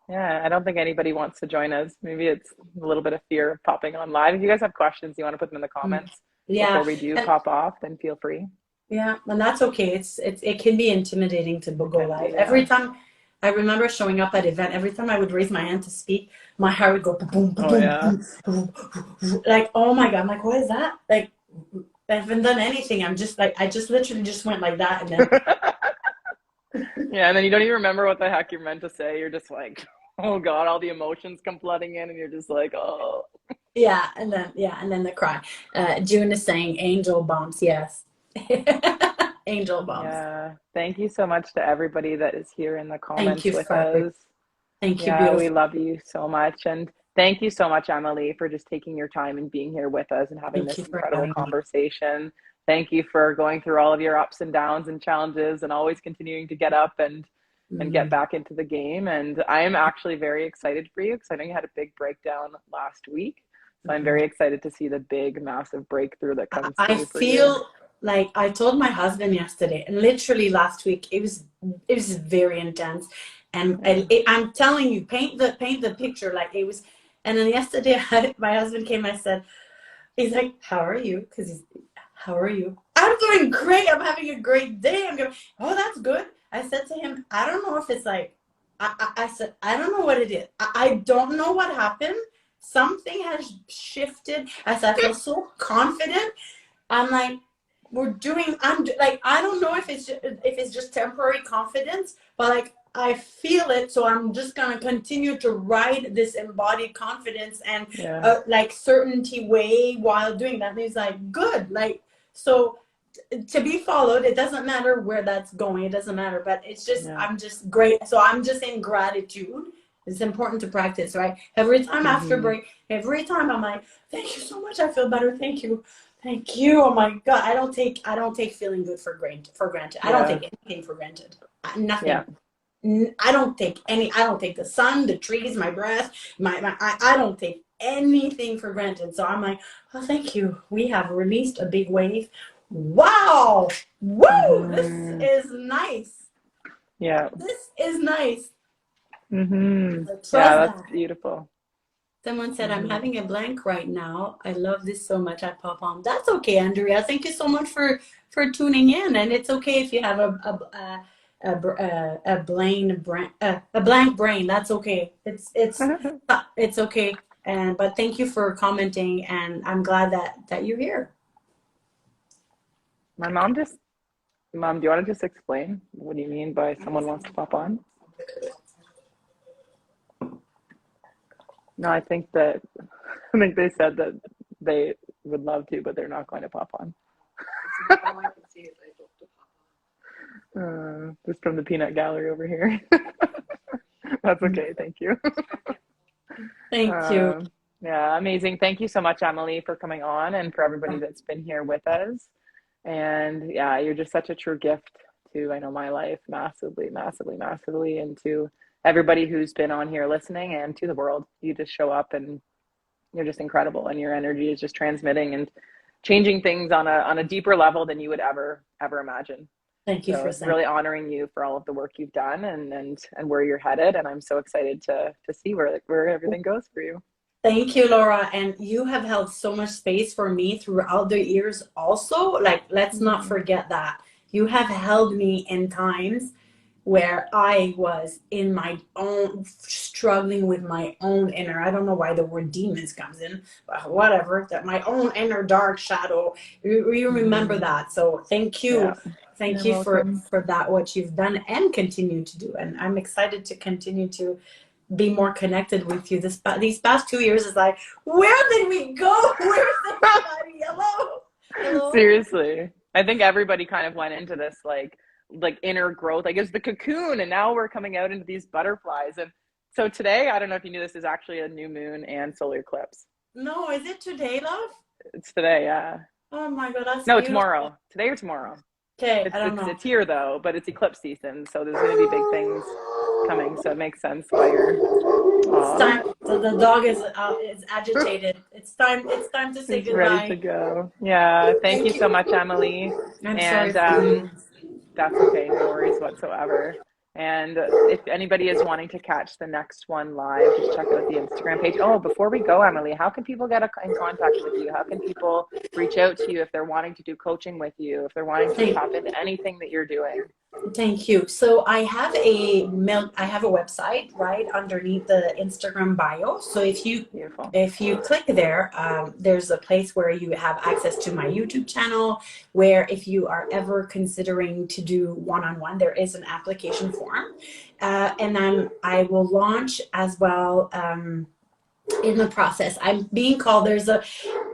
Yeah, I don't think anybody wants to join us. Maybe it's a little bit of fear of popping on live. If you guys have questions, you want to put them in the Mm. comments before Yeah. we do And pop off, then feel free. yeah, and that's okay. It can be intimidating to It go can be, live. yeah. Every time I remember showing up at event, every time I would raise my hand to speak, my heart would go boom, boom, Oh, boom, yeah. boom, boom, boom. Like, oh my God, I'm like, what is that? Like, I haven't done anything. I'm just like, I just literally just went like that, and then Yeah, and then you don't even remember what the heck you're meant to say. You're just like, oh God, all the emotions come flooding in, and you're just like, oh. yeah, and then the cry. June is saying angel bumps. Yes, angel bumps. Yeah. Thank you so much to everybody that is here in the Thank comments you with for everything. us. Thank you, Yeah, we beautiful. love you so much. And thank you so much, Amelie, for just taking your time and being here with us and having Thank this you for incredible having me. conversation. Thank you for going through all of your ups and downs and challenges and always continuing to get up and get Mm. back into the game. And I am actually very excited for you because I know you had a big breakdown last week. So I'm Mhm. very excited to see the big, massive breakthrough that comes I through for you. feel like I told my husband yesterday, and literally last week, it was very intense, and Yeah. I'm telling you, paint the picture like it was. And then yesterday, my husband came. I said, he's like, "How are you?" Because he's, "How are you?" I'm doing great. I'm having a great day. I'm going, "Oh, that's good." I said to him, "I don't know if it's like," I said, "I don't know what it is. I don't know what happened. Something has shifted." I said, "I feel so confident." I'm like, like, I don't know if it's just temporary confidence, but like I feel it, so I'm just gonna continue to ride this embodied confidence and Yeah. like certainty way while doing that. And he's like, good, like so to be followed. It doesn't matter where that's going. It doesn't matter, but it's just Yeah. I'm just great. So I'm just in gratitude. It's important to practice, right? Every time after Mm-hmm. break, every time I'm like, thank you so much. I feel better. Thank you. Thank you. Oh my God. I don't take feeling good for granted. I don't Yeah. take anything for granted. Yeah. Nothing. I don't take I don't take the sun, the trees, my breath, I don't take anything for granted. So I'm like, oh, thank you. We have released a big wave. Wow. Woo! This Mm-hmm. is nice. Yeah. This is nice. Mm-hmm. I Yeah, trust that's that. beautiful. Someone said, I'm Mm-hmm. having a blank right now. I love this so much. I pop on. That's okay, Andrea. Thank you so much for tuning in. And it's okay if you have a blank brain. That's okay. It's okay. And but thank you for commenting. And I'm glad that you're here. My mom just, Mom, do you want to just explain what do you mean by someone wants to pop on? No, I think that, I think they said that they would love to, but they're not going to pop on. Just from the peanut gallery over here. That's okay. Thank you. Thank you. Yeah, amazing. Thank you so much, Emily, for coming on and for everybody that's been here with us. And yeah, you're just such a true gift to, I know, my life massively, massively, massively, and to everybody who's been on here listening and to the world. You just show up and you're just incredible, and your energy is just transmitting and changing things on a deeper level than you would ever imagine. Thank you for So saying. really honoring you for all of the work you've done and where you're headed. And I'm so excited to see where everything goes for you. Thank you, Laura. And you have held so much space for me throughout the years also. Like, let's not Mm-hmm. forget that. You have held me in times where I was in my own, struggling with my own inner, I don't know why the word demons comes in, but whatever, that my own inner dark shadow. You remember Mm-hmm. that. So thank Yeah, you. Thank you're you welcome. for that, what you've done and continue to do. And I'm excited to continue to be more connected with you. These past 2 years is like, where did we go? Where's everybody? Hello, hello. Seriously, I think everybody kind of went into this like inner growth. Like it's the cocoon, and now we're coming out into these butterflies. And so today, I don't know if you knew, this is actually a new moon and solar eclipse. No, is it today, love? It's today, yeah. Oh my God, that's No, beautiful. tomorrow. Today or tomorrow. Okay, It's I don't it's know. it's here though, but it's eclipse season, so there's going to be big things coming. So it makes sense why you're. It's Aw, time. The dog is agitated. It's time. It's time to say he's ready to goodbye. go. Yeah, thank you Thank so you. much, Emily. I'm sorry And for you. that's okay, no worries whatsoever. And if anybody is wanting to catch the next one live, just check out the Instagram page. Oh, before we go, Amelie, how can people get in contact with you? How can people reach out to you if they're wanting to do coaching with you, if they're wanting to tap into anything that you're doing? Thank you. So I have a website right underneath the Instagram bio. So if you click there, there's a place where you have access to my YouTube channel, where if you are ever considering to do one-on-one, there is an application form. And then I will launch as well in the process. I'm being called,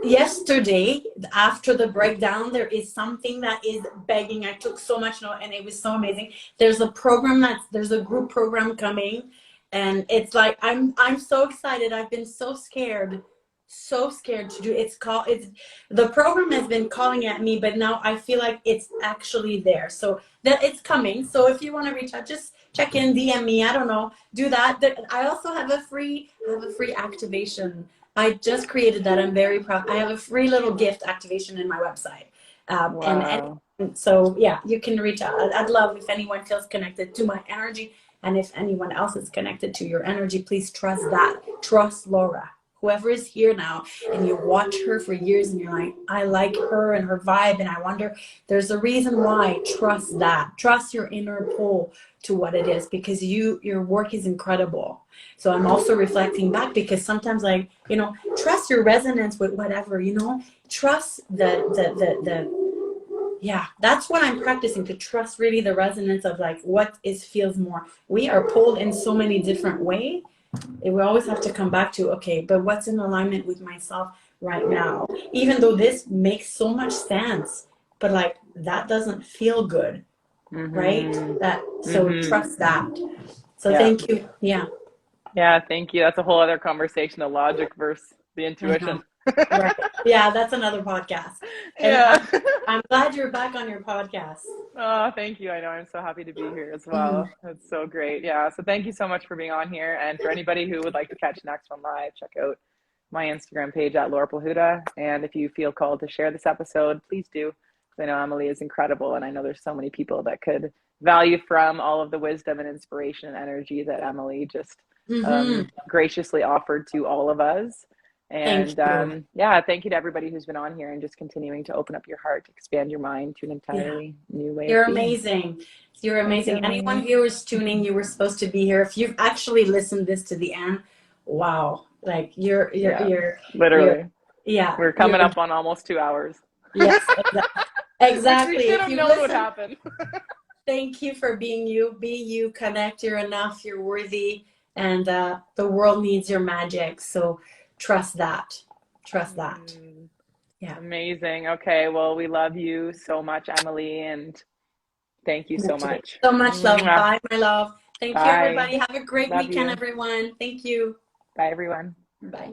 yesterday after the breakdown, there is something that is begging. I took so much note and it was so amazing. There's a group program coming, and it's like I'm so excited. I've been so scared to do the program has been calling at me, but now I feel like it's actually there, so that it's coming. So if you want to reach out, just check in, DM me, I don't know, do that. I also have a free activation. I just created that. I'm very proud. I have a free little gift activation in my website. Wow. And so, yeah, you can reach out. I'd love if anyone feels connected to my energy, and if anyone else is connected to your energy, please trust that. Trust Laura. Whoever is here now, and you watch her for years and you're like, I like her and her vibe, and I wonder, there's a reason why. Trust that. Trust your inner pull to what it is, because your work is incredible. So I'm also reflecting back, because sometimes, like, trust your resonance with whatever, trust yeah, that's what I'm practicing, to trust really the resonance of like what feels more. We are pulled in so many different ways. We always have to come back to, okay, but what's in alignment with myself right now? Even though this makes so much sense, but like that doesn't feel good, right? Trust that. So thank you. Yeah. Yeah, thank you. That's a whole other conversation, the logic versus the intuition. Right. Yeah, that's another podcast. Yeah. I'm glad you're back on your podcast. Oh, thank you. I know, I'm so happy to be here as well. That's so great. Yeah. So thank you so much for being on here. And for anybody who would like to catch the next one live, check out my Instagram page at Laura Plahuta. And if you feel called to share this episode, please do. Because I know Amelie is incredible. And I know there's so many people that could value from all of the wisdom and inspiration and energy that Amelie just graciously offered to all of us. And thank you to everybody who's been on here and just continuing to open up your heart, expand your mind to an entirely new way. You're amazing. You're amazing. Anyone who is tuning, you were supposed to be here. If you've actually listened this to the end, wow. Like you're literally. We're coming up on almost 2 hours. Yes, exactly. We should have known what happened. Thank you for being you. Be you, connect, you're enough, you're worthy, and the world needs your magic. So trust that. Yeah. Amazing. Okay. Well, we love you so much, Amelie, and thank you so much. So much love. Bye, my love. Thank you, everybody. Have a great Love weekend, you. everyone. Thank you. Bye, everyone. Bye.